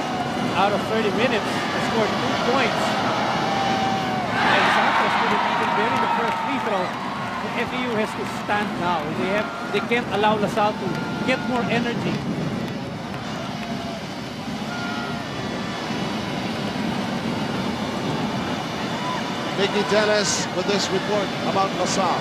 Speaker 6: Out of 30 minutes, he scored 2 points. And Santos couldn't even bury the first free throw. FEU has to stand now. They can't allow LaSalle to get more energy.
Speaker 2: Mickey Dennis with this report about LaSalle.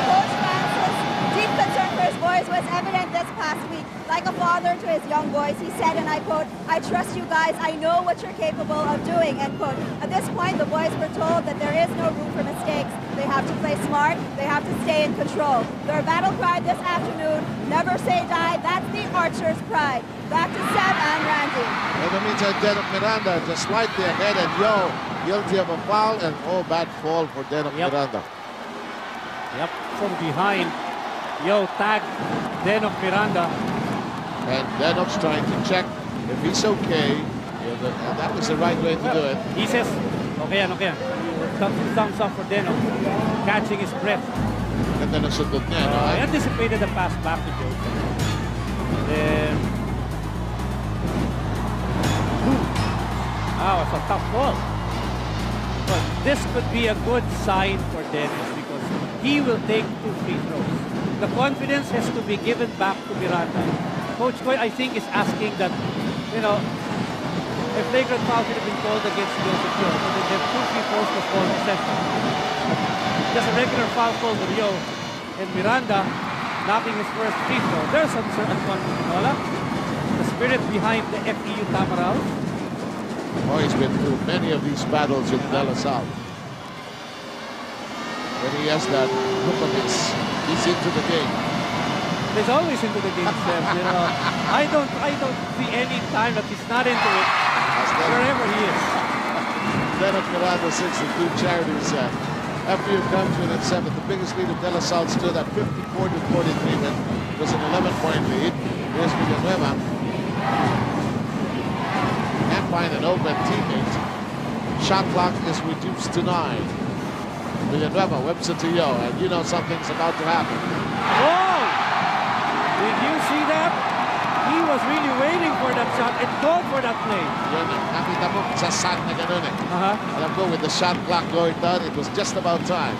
Speaker 7: Coach Francis' deep concern for his boys was evident this past week. Like a father to his young boys, he said, and I quote, "I trust you guys. I know what you're capable of doing," end quote. At this point, the boys were told that there is no room for mistakes. They have to play smart. They have to stay in control. Their battle cry this afternoon, never say die. That's the Archers' pride. Back to Sam and Randy.
Speaker 2: In the meantime, Denok Miranda just slightly ahead, and Yo guilty of a foul, and bad fall for Denok Miranda.
Speaker 6: Yep, from behind, Yo tagged Denok Miranda.
Speaker 2: And Denok's trying to check if he's okay. And that was the right way to do it.
Speaker 6: He says, okay yan. Thumbs up for Denok, catching his breath.
Speaker 2: Ganda ng sundot niya, no?
Speaker 6: I anticipated the pass back to Joe. Then, it's a tough ball. But this could be a good sign for Dennis because he will take 2 free throws. The confidence has to be given back to Miranda. Coach Coy, I think, is asking that, a flagrant foul should have been called against Joseph Yo. So they have 2 free throws for 4 possession. Just a regular foul call for Yo. And Miranda knocking his first free throw. There's some certain confidence, the spirit behind the FEU Tamaraws.
Speaker 2: He's been through many of these battles in De La Salle. When he has that look of his, he's into the game.
Speaker 6: He's always into the game, Steph. I don't see any time that he's not into it, wherever he is.
Speaker 2: Denok Miranda 62 charities. FEU comes within 7. The biggest lead of De La Salle stood at 54-43. It was an 11-point lead. Here's Villanueva. Can't find an open teammate. Shot clock is reduced to 9. Villanueva whips it to Yo, and you know something's about to happen.
Speaker 6: Whoa! Did you see that? He was really waiting for that shot and called for that play.
Speaker 2: Yun, nakita mo sa shot na ganun eh. Alam ko, with the shot clock going down, it was just about time.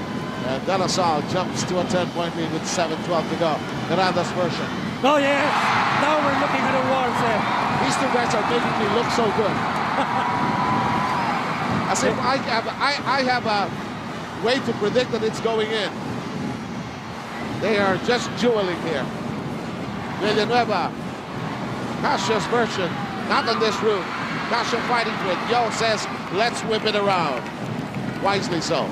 Speaker 2: And De La Salle jumps to a 10-point lead with 7:12 to go. Miranda's version.
Speaker 6: Oh yes! Now we're looking at a war, Seth.
Speaker 2: These 2 guys are making me look so good. As if I have a way to predict that it's going in. They are just dueling here. Villanueva, Casio's version, not on this route. Casio fighting for it. Yo says, let's whip it around. Wisely so.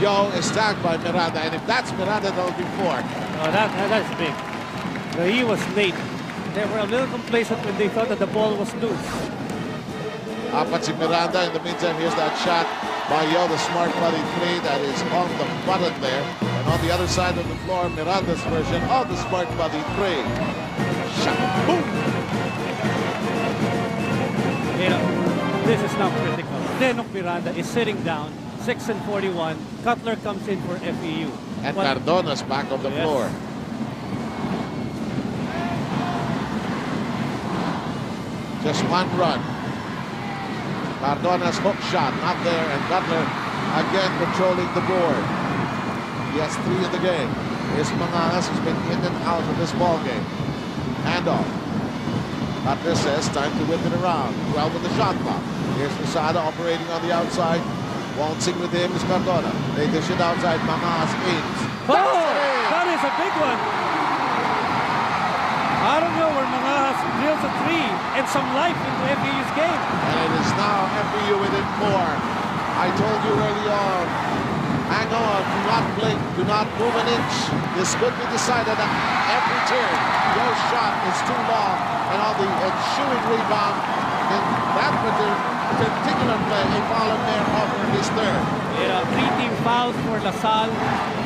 Speaker 2: Yo is tagged by Miranda, and if that's Miranda, that'll be 4.
Speaker 6: Oh, that's big. So he was late. They were a little complacent when they thought that the ball was loose.
Speaker 2: Apat si Miranda. In the meantime, here's that shot by Yo, the smart buddy 3 that is on the button there. And on the other side of the floor, Miranda's version of the smart buddy 3. Shot. Boom!
Speaker 6: You know, this is now critical. Denok Miranda is sitting down, 6-41. Cutler comes in for FEU.
Speaker 2: And Cardona's back on the floor. Just one run. Cardona's hook shot, not there, and Cutler again controlling the board. He has 3 in the game. Here's Mangas, who's been in and out of this ball game. Handoff. Cutler says, time to whip it around. 12 with the shot clock. Here's Rosada operating on the outside. Waltzing with him is Cardona. They dish it outside. Mangas aims.
Speaker 6: Oh, that is a big one. I don't know where Mangas drills a 3 and some life into FEU's game.
Speaker 2: And it is now FEU within 4. I told you early on, hang on, do not blink, do not move an inch. This could be decided at every turn. Your shot is too long, and on the ensuing rebound, in that particular play, a foul there offered his 3rd.
Speaker 6: Yeah, 3 team fouls for Salle,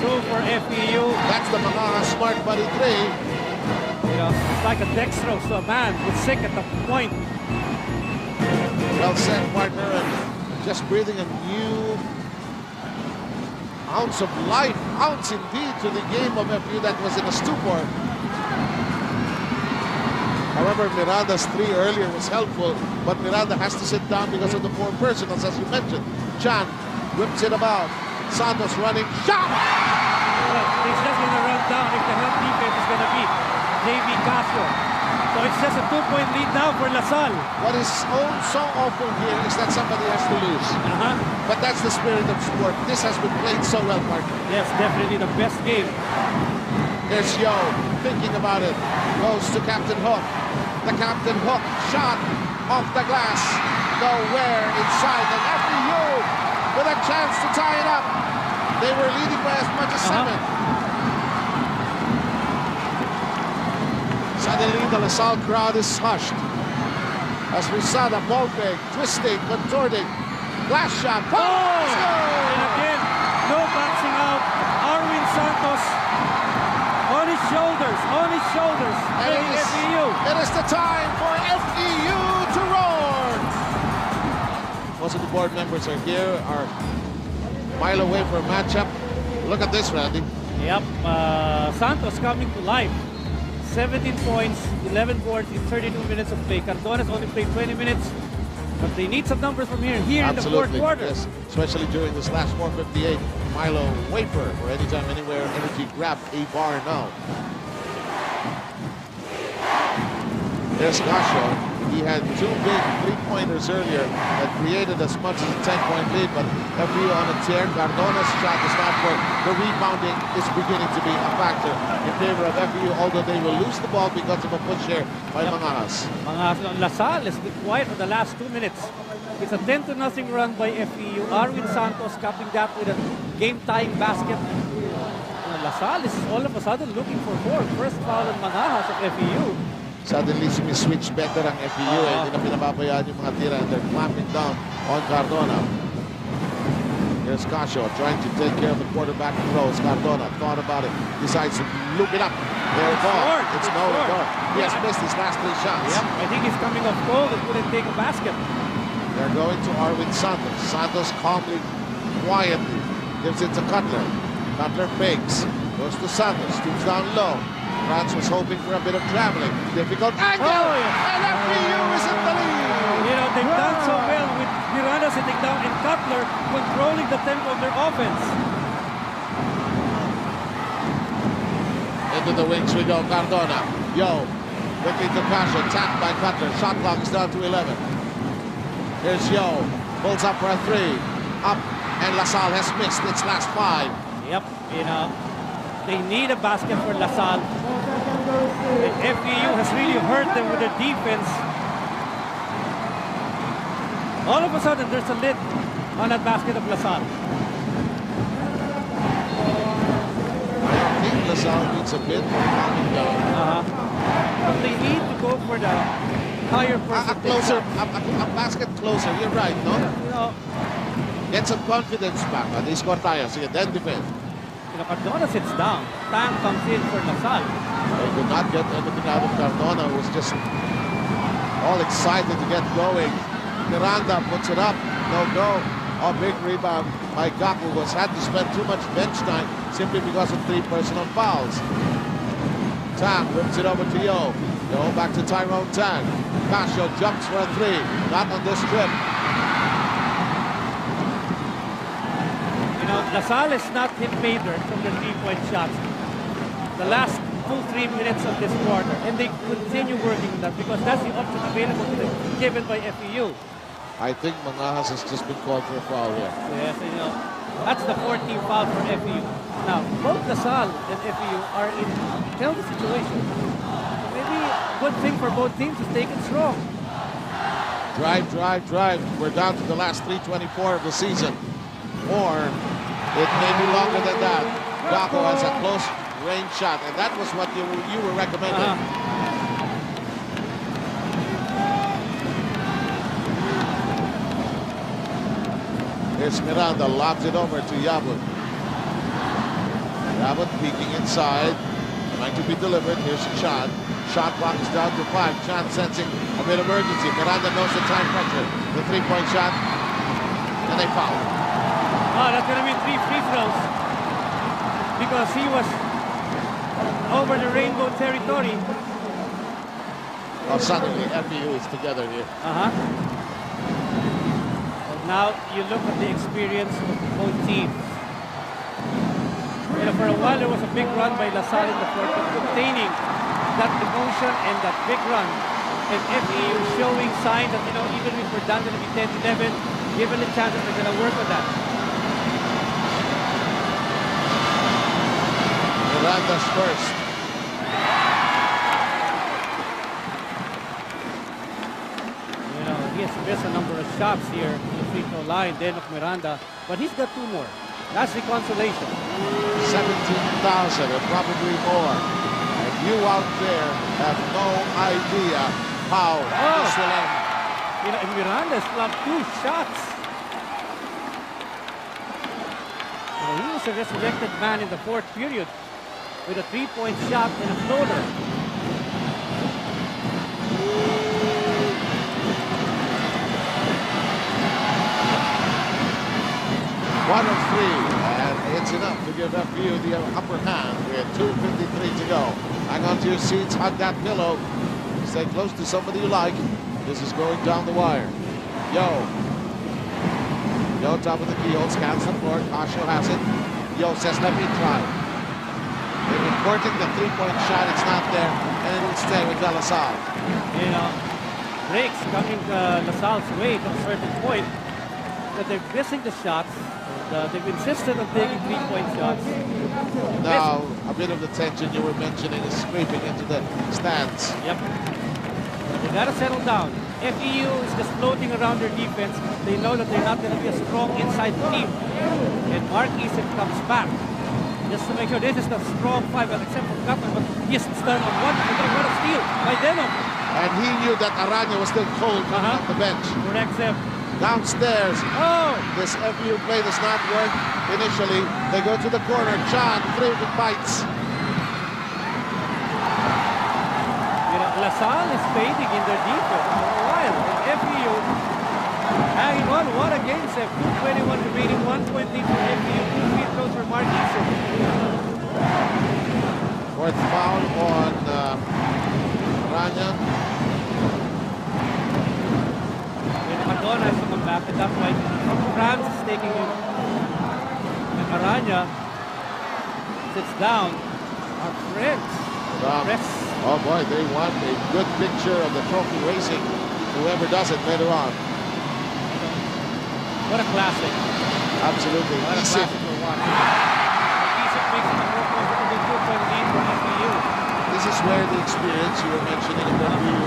Speaker 6: 2 for FEU.
Speaker 2: That's the Mangas smart buddy 3.
Speaker 6: You know, it's like a dextrose to a man who's sick at the point.
Speaker 2: Well said, partner, and just breathing a new ounce of life, ounce indeed, to the game of FEU that was in a stupor. However, Miranda's 3 earlier was helpful, but Miranda has to sit down because of the 4 personals, as you mentioned. Chan whips it about. Santos running. Shot!
Speaker 6: Well, he's just going to run down if the help defense is going to be JB Casio. So it's just a 2-point lead now for Salle.
Speaker 2: What is so awful here is that somebody has to lose. But that's the spirit of sport. This has been played so well, partner.
Speaker 6: Yes, definitely the best game.
Speaker 2: There's Yo thinking about it. Goes to Captain Hook. The Captain Hook shot off the glass. Nowhere inside. And FEU with a chance to tie it up. They were leading by as much as 7. Suddenly, the LaSalle crowd is hushed. As Rosada, ball fake, twisting, contorting, glass shot.
Speaker 6: Oh! And again, no boxing out. Arwin Santos on his shoulders.
Speaker 2: And it is the time for FEU to roar. Most of the board members are here, are a mile away for a matchup. Look at this, Randy.
Speaker 6: Yep, Santos coming to life. 17 points, 11 boards in 32 minutes of play. Cardona's only played 20 minutes, but they need some numbers from here in the 4th quarter.
Speaker 2: Yes, especially during this last 4:58. Milo wafer for anytime, anywhere, energy grab a bar now. There's Casio. He had 2 big 3-pointers earlier that created as much as a 10-point lead, but FEU on a tear. Cardona's shot does not work. The rebounding is beginning to be a factor in favor of FEU, although they will lose the ball because of a push here by Mangas.
Speaker 6: LaSalle has been quiet for the last 2 minutes. It's a 10-0 run by FEU. Arwin Santos capping that with a game-tying basket. LaSalle is all of a sudden looking for 4. First foul on Mangas of FEU.
Speaker 2: Suddenly, switch better ang FEU. Hindi na pinababayaan yung mga tira, and they're clamping down on Cardona. Here's Casio trying to take care of the quarterback throws. Cardona thought about it, decides to loop it up. There it goes. It's no good. He has missed his last 3 shots.
Speaker 6: Yep, I think he's coming off cold and couldn't take a basket.
Speaker 2: They're going to Arwin Santos. Santos calmly, quietly gives it to Cutler. Cutler fakes. Goes to Santos. Stoops down low. France was hoping for a bit of traveling. Difficult angle! And FEU is in the lead!
Speaker 6: You know, they've done so well with Miranda sitting down and Cutler controlling the tempo of their offense.
Speaker 2: Into the wings we go. Cardona. Yo. Quickly to Casio. Tapped by Cutler. Shot clock is down to 11. Here's Yo. Pulls up for a 3. Up. And LaSalle has missed its last 5.
Speaker 6: Yep, you know, they need a basket for LaSalle. And FEU has really hurt them with their defense. All of a sudden, there's a lid on that basket of LaSalle.
Speaker 2: I think LaSalle needs a bit more calming down.
Speaker 6: But they need to go for the higher percentage.
Speaker 2: A basket closer, you're right, no?
Speaker 6: You know,
Speaker 2: Get some confidence back. They score tayo. Sige, then defend.
Speaker 6: you know, Cardona sits down. Tang comes in for LaSalle.
Speaker 2: They could not get anything out of Cardona, who was just all excited to get going. Miranda puts it up. No go. Oh, big rebound by Gaku, who has had to spend too much bench time simply because of 3 personal fouls. Tang whips it over to Yo. Yo back to Tyrone Tang. Casio jumps for a 3. Not on this trip.
Speaker 6: You know, LaSalle is not hit Mader from the 3-point shots. The last 2-3 minutes of this quarter, and they continue working on that because that's the option available to them, given by FEU.
Speaker 2: I think Manahas has just been called for a foul here.
Speaker 6: Yes, you know, that's the 14th foul for FEU. Now, both LaSalle and FEU are in penalty situation. So maybe a good thing for both teams is take it strong.
Speaker 2: Drive, drive, drive. We're down to the last 3:24 of the season. Or it may be longer than that. Gaku has a close range shot, and that was what you were recommending. Here's Miranda, lobs it over to Yabut. Yabut peeking inside, trying to be delivered. Here's Chan. Shot clock is down to 5. Chan sensing a bit of urgency. Miranda knows the time pressure. The 3-point shot, and they foul.
Speaker 6: Oh, that's going to be 3 free throws because he was over the rainbow territory.
Speaker 2: Oh, suddenly FEU is together here.
Speaker 6: Now you look at the experience of both teams. You know, for a while there was a big run by LaSalle in the fourth, but containing that emotion and that big run. And FEU showing signs that, you know, even if we're down to be 10-11, given the chance that they're going to work on that.
Speaker 2: Miranda's first.
Speaker 6: You know, he has missed a number of shots here in the free throw line, then of Miranda, but he's got 2 more. That's the consolation.
Speaker 2: 17,000 or probably more. And you out there have no idea how this will end.
Speaker 6: You know, and Miranda's flopped 2 shots. You know, he was a resurrected man in the 4th period with a 3-point shot and a floater.
Speaker 2: One of 3, and it's enough to give FEU the upper hand with 2:53 to go. Hang on to your seats, hug that pillow. Stay close to somebody you like. This is going down the wire. Yo, top of the keyhole, scans the floor. Casio has it. Yo says, let me try. They've been courting the 3-point shot. It's not there, and it'll stay with LaSalle.
Speaker 6: You know, breaks coming LaSalle's way to a certain point, but they're missing the shots. They've insisted on taking 3-point shots.
Speaker 2: Now, a bit of the tension you were mentioning is scraping into the stands.
Speaker 6: Yep. They gotta settle down. FEU is just floating around their defense. They know that they're not gonna be a strong inside team. And Mark Eason comes back just to make sure this is the strong 5, except for Kaplan, but he has done on one. What a steal by Denom.
Speaker 2: And he knew that Aranya was still cold coming off the bench.
Speaker 6: Correct, Zeb.
Speaker 2: Downstairs.
Speaker 6: Oh!
Speaker 2: This FEU play does not work initially. They go to the corner. Chan, 3 bites.
Speaker 6: You know, LaSalle is fading in their defense for a while. And FEU hanging on. What a game, Zeb. 2:21 remaining, 1 point lead for FEU. 2 free throws for Mark Eason.
Speaker 2: 4th foul on Aranya.
Speaker 6: Cardona has to come back, and that's why France is taking him. And Aranya sits down. Our friends.
Speaker 2: Oh boy, they want a good picture of the trophy racing. Whoever does it later on.
Speaker 6: What a classic.
Speaker 2: Absolutely.
Speaker 6: What a
Speaker 2: Isip.
Speaker 6: classic we're watching. Isip makes it a 4-point lead for FEU.
Speaker 2: This is where the experience you were mentioning about you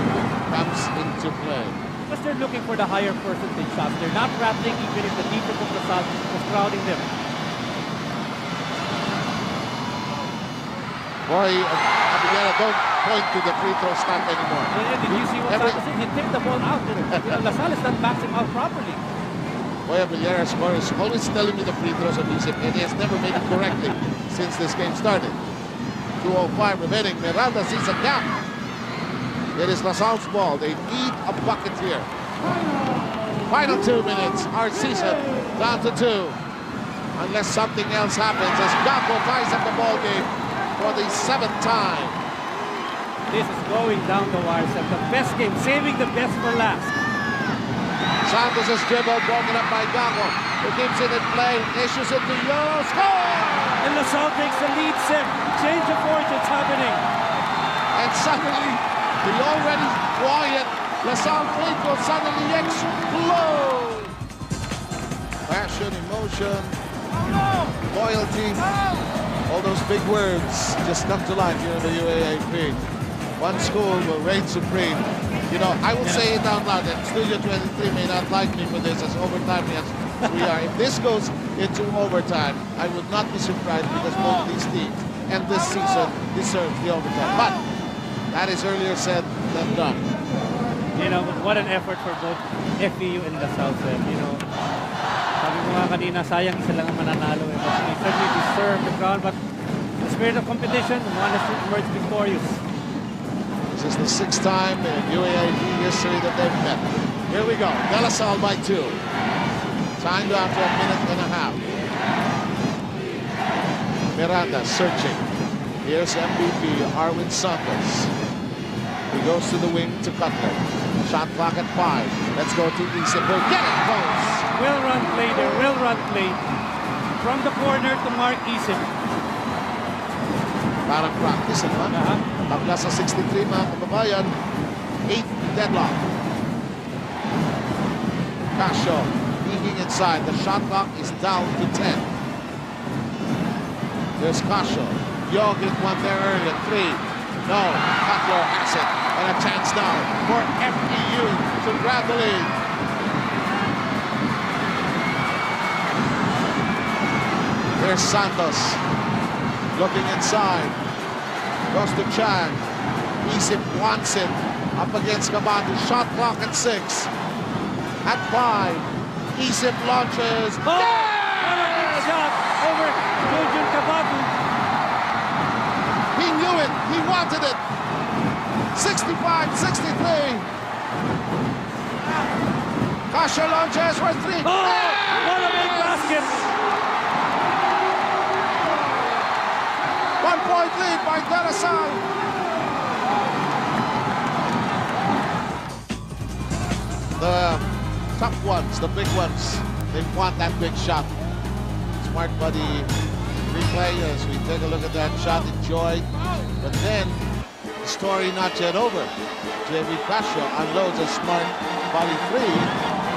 Speaker 2: comes into play.
Speaker 6: Because they're looking for the higher percentage shots. They're not rattling even if the defense of the Salle was crowding them.
Speaker 2: Boy, Abigera, don't point to the free throw stand anymore.
Speaker 6: Did you see what Salle did? He tipped the ball out. LaSalle is not backing out properly.
Speaker 2: Boy, Abigera is always telling me the free throws of Isip, and he has never made it correctly since this game started. 2:05 remaining. Miranda sees a gap. It is LaSalle's ball. They need a bucket here. Final 2 minutes. Our season down to 2. Unless something else happens as Gako ties up the ball game for the 7th time.
Speaker 6: This is going down the wire, Seth. The best game, saving the best for last.
Speaker 2: Santos' dribble broken up by Gako, who keeps it in play, issues it to Yolo, score!
Speaker 6: And LaSalle takes the lead, Seth. Change of fortunes happening.
Speaker 2: And suddenly, the already quiet LaSalle fleet will suddenly explode. Passion, emotion, loyalty, all those big words just come to life here in the UAAP. One school will reign supreme. You know, I will say it out loud, and Studio 23 may not like me for this as overtime as we are. If this goes into overtime, I would not be surprised because both these teams and this season deserve the overtime. But that is earlier said than done.
Speaker 6: You know, what an effort for both FEU and LaSalle, Seth. You know, sabi mo nga kanina, sayang isa lang ang mananalo. But they certainly deserve the crown. But in the spirit of competition, one has to emerge victorious.
Speaker 2: This is the 6th time in UAAP history that they've met. Here we go. De La Salle by 2. Time down to a minute and a half. Miranda searching. Here's MVP Arwin Santos. He goes to the wing to Cutler. Shot clock at 5. Let's go to Isip. We'll get it close.
Speaker 6: Well run play there. Well run play. From the corner to Mark Isip.
Speaker 2: Parang practice, naman. Tabla sa 63, mga kababayan. 8 deadlock. Casio peeking inside. The shot clock is down to 10. There's Casio. Yogic one there early. 3. No. Cutler has it. And a chance now for FEU to grab the lead. Here's Santos. Looking inside. Goes to Chan. Isip wants it. Up against Kabatu. Shot clock at 6. At 5. Isip launches.
Speaker 6: Oh! What a big shot over Jojun Kabatu.
Speaker 2: He knew it. He wanted it. 65-63. Casio launches for 3.
Speaker 6: Oh! What a big basket.
Speaker 2: 1-point lead by De La Salle. The tough ones, the big ones, they want that big shot. Smart buddy replay as we take a look at that shot, enjoyed. But then, the story not yet over. JV Casio unloads a smart volley 3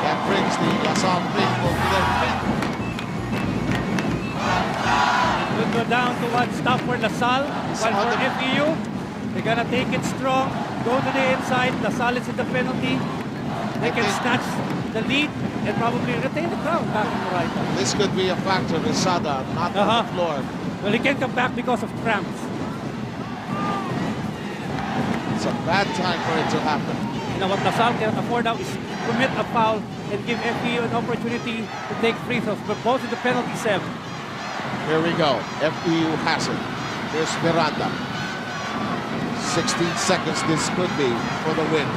Speaker 2: that brings the LaSalle faithful to their feet.
Speaker 6: We'll go down to one stop for LaSalle. While for FEU, they're gonna take it strong, go to the inside. LaSalle is in the penalty. They can snatch the lead and probably retain the crown back in the right.
Speaker 2: This could be a factor with Sada, not on the floor.
Speaker 6: Well, he can't come back because of cramps.
Speaker 2: It's a bad time for it to happen.
Speaker 6: You know what LaSalle can afford now is commit a foul and give FEU an opportunity to take free throws, but both in the penalty 7.
Speaker 2: Here we go. FEU has it. Here's Miranda. 16 seconds this could be for the win.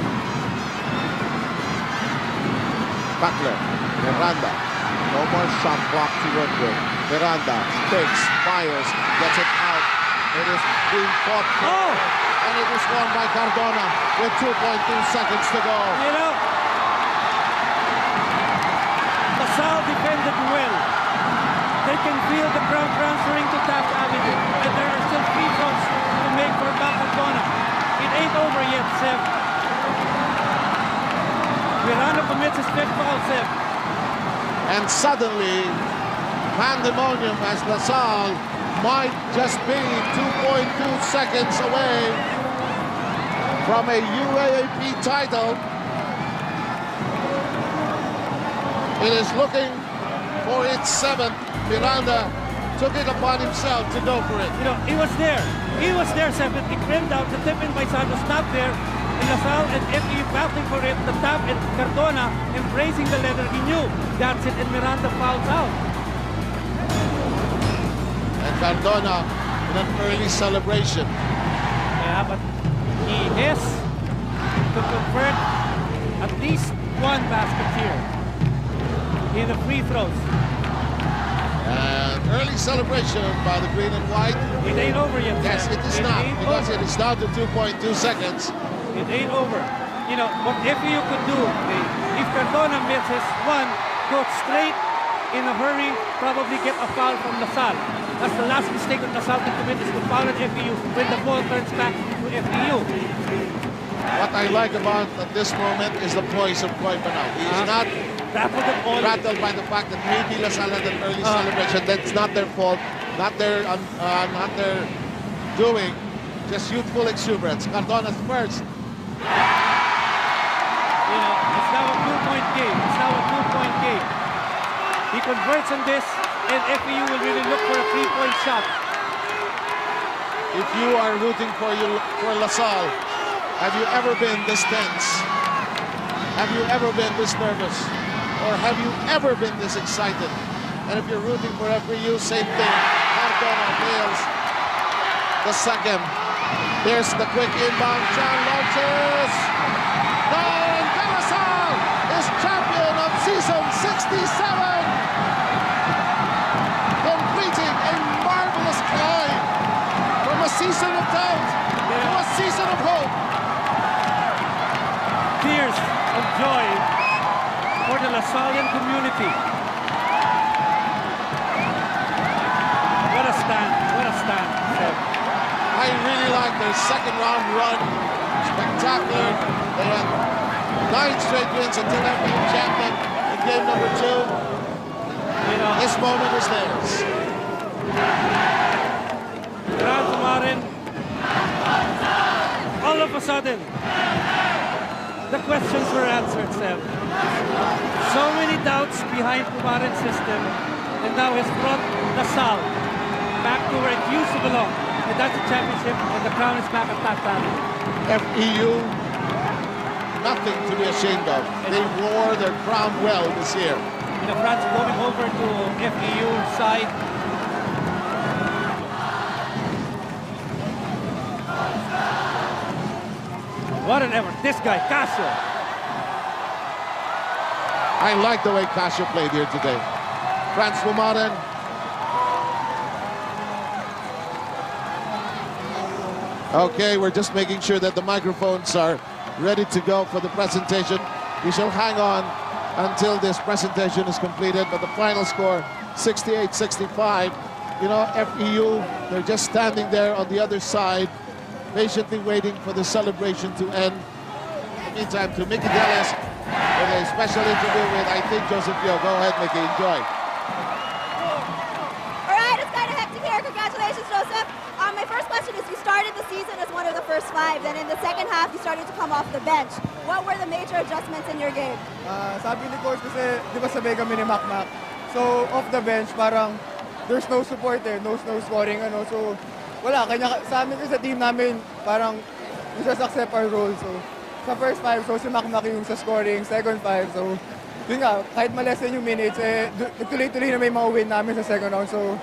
Speaker 2: Butler. Miranda. No more shot clock to work with. Miranda takes, fires, gets it out. It is being fought for.
Speaker 6: Oh!
Speaker 2: And it was won by Cardona with 2.2 seconds to go.
Speaker 6: You know, LaSalle defended well. They can feel the crowd transferring to Taft Avenue, and there are still free throws to make for Cardona. It ain't over yet, Seth. Miranda commits his 5th foul, Seth.
Speaker 2: And suddenly, pandemonium as LaSalle might just be 2.2 seconds away from a UAAP title. It is looking for its 7th. Miranda took it upon himself to go for it.
Speaker 6: You know, he was there. He was there, Seven. He crimmed out the tip in by Santos, stopped there. And LaSalle and FEU battling for it. The tap and Cardona embracing the leather. He knew that's it, and Miranda fouls out.
Speaker 2: And Cardona in an early celebration.
Speaker 6: Yeah, but he is to convert at least one basket here in the free throws.
Speaker 2: And early celebration by the green and white.
Speaker 6: It ain't over yet.
Speaker 2: Yes, it is not, because it is down to 2.2 seconds.
Speaker 6: It ain't over. You know, what FEU could do, if Cardona misses one, go straight in a hurry, probably get a foul from LaSalle. That's the last mistake that LaSalle can commit, is to foul at FEU when the ball turns back to FEU.
Speaker 2: What I like about at this moment is the poise of Koibanao. He is not rattled by the fact that maybe LaSalle had an early celebration. That's not their fault, not their doing, just youthful exuberance. Cardona's first.
Speaker 6: You know, it's now a 2-point game. It's now a 2-point game. He converts on this, and FEU will really look for a 3-point shot.
Speaker 2: If you are rooting for LaSalle, have you ever been this tense? Have you ever been this nervous? Or have you ever been this excited? And if you're rooting for FEU, same thing. Cardona nails the second. There's the quick inbound. John launches. No, and LaSalle is champion of season 67. Completing a marvelous climb from a season of doubt to a season of hope.
Speaker 6: Tears of joy for the LaSallian community. What a stand, what a stand.
Speaker 2: I really like their second round run. Spectacular. They had 9 straight wins until they became champion in game number 2.
Speaker 6: You know,
Speaker 2: this moment is theirs.
Speaker 6: Tumarin, all of a sudden, the questions were answered, Seb. So many doubts behind Tumarin's system, and now has brought LaSalle back to where it used to belong. And that's the championship, and the crown is back at that time.
Speaker 2: FEU, nothing to be ashamed of. They wore their crown well this year.
Speaker 6: You know, France going over to FEU side. What an effort. This guy, Casio.
Speaker 2: I like the way Casio played here today. France Tumarin. Okay, we're just making sure that the microphones are ready to go for the presentation. We shall hang on until this presentation is completed, but the final score, 68-65. You know, FEU, they're just standing there on the other side, patiently waiting for the celebration to end. In the meantime, to Mickey Dellis with a special interview with, I think, Joseph Yo. Go ahead, Mickey, enjoy.
Speaker 7: All right, it's kind of hectic here. Congratulations, Joseph. My first question is, you started the season as one of the first 5, then in the second half, you started to come off the bench. What were the major adjustments in your game?
Speaker 9: Sabi ni Coach kasi, di ba sabay kami ni Mac-Mac? So, off the bench, parang there's no support no scoring, so wala, sa amin sa team namin, parang we just accept our role. So, sa first 5, so si Mac-Mac yung sa scoring, second 5, so yun nga, kahit malesen yung minutes, nagtuloy-tuloy na may mga win namin sa second round, so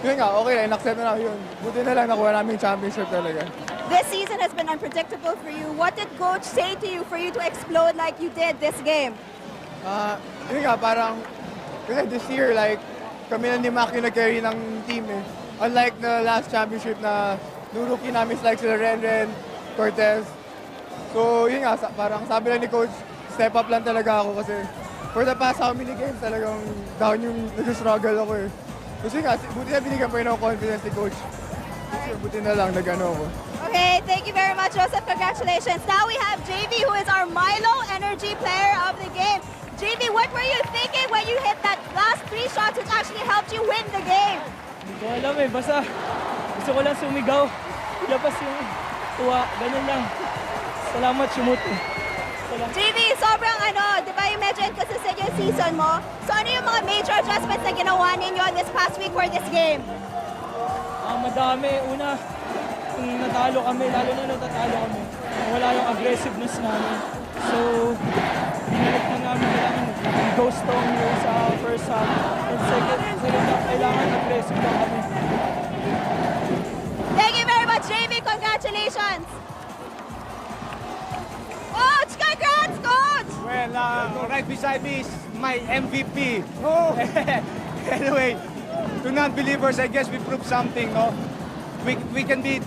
Speaker 9: yun nga, okay, in-accept na yun. Buti na lang nakuha namin yung championship talaga.
Speaker 7: This season has been unpredictable for you. What did Coach say to you for you to explode like you did this game?
Speaker 9: Yun nga, parang, kasi this year, like, kami lang ni Mac yung nag-carry ng team Unlike the last championship na nung rookie namin like sila Ren, Cortez. So, yun nga, parang sabi lang ni Coach, step up lang talaga ako kasi for the past how many games talagang down yung nag-struggle ako Kasi nga, buti na binigyan pa rin ako confidence ni Coach. Kasi buti na lang, nag-ano ako.
Speaker 7: Okay, thank you very much, Joseph. Congratulations. Now we have JV, who is our Milo Energy Player of the Game. JV, what were you thinking when you hit that last 3 shots which actually helped you win
Speaker 10: Ko alam eh, basta gusto ko lang sumigaw. Ilabas yung tuwa, ganun lang. Salamat, Shumut.
Speaker 7: JV, sobrang di ba yung medyo inconsistent yung season mo? So ano yung mga major adjustments na ginawa ninyo this past week for this game?
Speaker 10: Madami. Una, kung natalo kami, lalo na natatalo kami, wala yung aggressiveness namin. So, pinalik na namin kailangan ghost town yung sa first half. And second half, kailangan aggressive lang kami.
Speaker 7: Thank you very much, JV. Congratulations! Coach, congrats, Coach!
Speaker 3: Well, right beside me is my MVP. Oh. Anyway, to non-believers, I guess we proved something, no? We can be,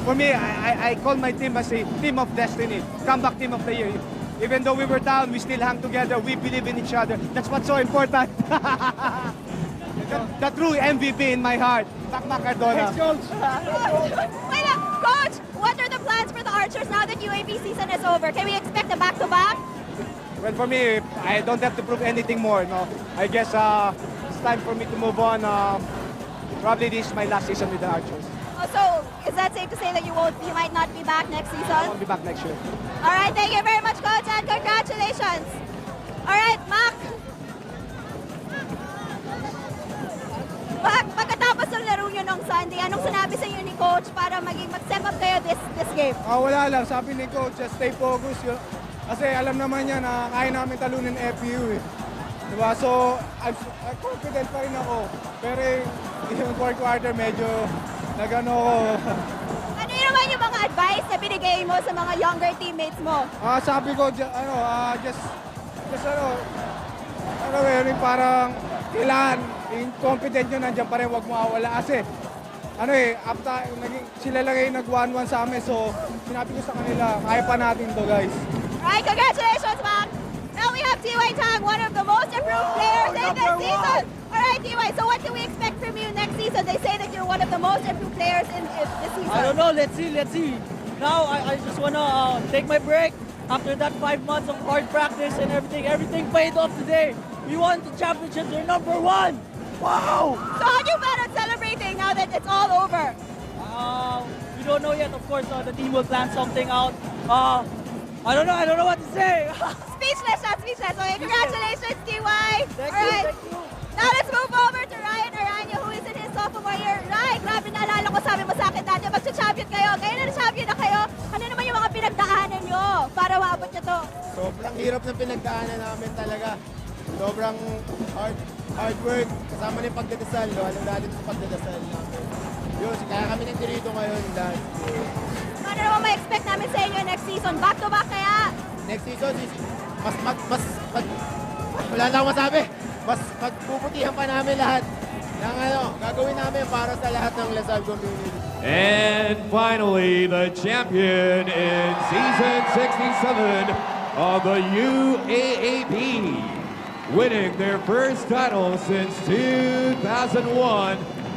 Speaker 3: for me, I call my team as a team of destiny, comeback team of the year. Even though we were down, we still hang together, we believe in each other. That's what's so important. the true MVP in my heart, Cardona.
Speaker 7: Thanks, Coach! Wait up, Coach! What are the plans for the Archers now that UAAP season is over? Can we expect a back-to-back?
Speaker 3: Well, for me, I don't have to prove anything more, no? I guess it's time for me to move on. Probably this is my last season with the Archers.
Speaker 7: So, is that safe to say that you might not be back next season?
Speaker 3: I'll be back next year.
Speaker 7: All right, thank you very much, Coach, and congratulations. All right, Mac. Mac, pagkatapos ng laro nyo nung Sunday, anong sinabi sa inyo ni Coach para mag-step up kayo this game?
Speaker 9: Wala lang, sabi ni Coach, just stay focused. Kasi alam naman niya na kaya namin talunin FEU eh. Diba? So, I'm confident pa rin ako. Pero yung fourth quarter medyo nagano ko.
Speaker 7: Ano yun naman yung mga advice na binigay mo sa mga younger teammates mo?
Speaker 9: Sabi ko, yung parang kailangan, yung confident nyo nandiyan pa rin, huwag mawawala. Kasi, after, sila lang yung nag-1-1 sa amin. So, sinabi ko sa kanila, kaya pa natin to, guys.
Speaker 7: Alright, congratulations, Mac! Now we have T.Y. Tang, one of the most improved players in this season. Alright, T.Y., so what do we expect from you next season? They say that you're one of the most improved players in this season.
Speaker 10: I don't know, let's see. Now, I just wanna take my break. After that 5 months of hard practice and everything paid off today. We won the championship, we're #1! Wow!
Speaker 7: So how do you plan on celebrating now that it's all over?
Speaker 10: We don't know yet, of course, the team will plan something out. I don't know what to say.
Speaker 7: Speechless. Okay, congratulations, T.Y.
Speaker 10: Thank you.
Speaker 7: Now let's move over to Ryan Aranya, who is in his sophomore year. Ryan, grabe naalala ko, sabi mo sa akin dati, magcha-champion kayo. Ngayon na champion na kayo. Ano naman yung mga pinagdaanan nyo para maabot nyo to?
Speaker 9: Sobrang hirap ng pinagdaanan namin talaga. Sobrang hard work. Kasama na yung pagdadasal. Lalo sa pagdadasal namin. Yun, kaya kami nandito ngayon dahil.
Speaker 7: Ano naman ma-expect namin sa inyo next season? Back-to-back kaya?
Speaker 9: Next season, wala na akong masabi. Mas pagpuputihan pa namin lahat ng gagawin namin para sa lahat ng Lasal community.
Speaker 11: And finally, the champion in season 67 of the UAAP, winning their first title since 2001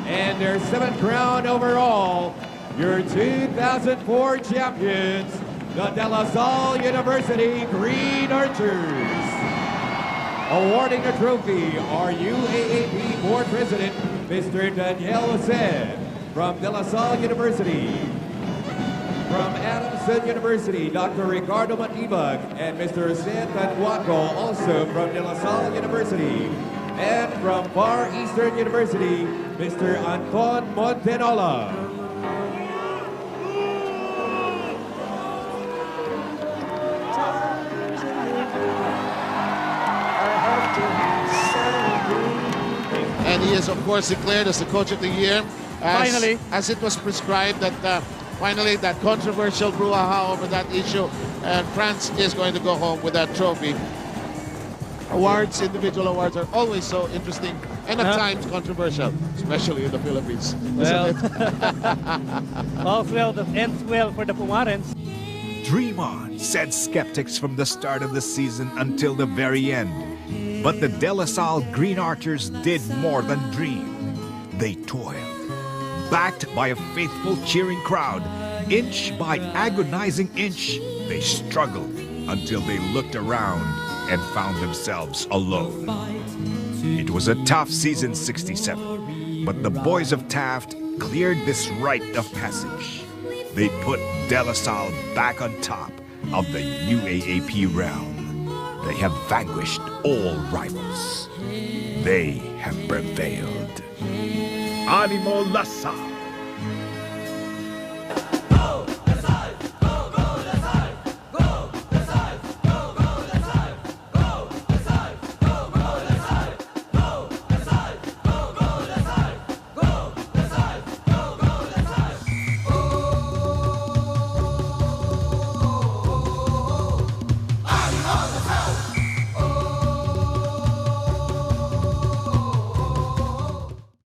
Speaker 11: and their 7th crown overall, your 2004 champions, the De La Salle University Green Archers. Awarding the trophy, our UAAP Board President, Mr. Daniel Jose from De La Salle University. From Adamson University, Dr. Ricardo Matibag and Mr. San Tanuaco, also from De La Salle University. And from Far Eastern University, Mr. Anton Montenola.
Speaker 2: And he is, of course, declared as the Coach of the Year.
Speaker 6: Finally.
Speaker 2: As it was prescribed that finally that controversial brouhaha over that issue. And France is going to go home with that trophy. Awards, individual awards are always so interesting and at times controversial, especially in the Philippines.
Speaker 6: Well, well, the ends well for the Pumarans.
Speaker 1: Dream on, said skeptics from the start of the season until the very end. But the De La Salle Green Archers did more than dream. They toiled. Backed by a faithful cheering crowd, inch by agonizing inch, they struggled until they looked around and found themselves alone. It was a tough season 67, But the boys of Taft cleared this rite of passage. They put De La Salle back on top of the UAAP realm. They have vanquished all rivals. They have prevailed. Animo La Salle!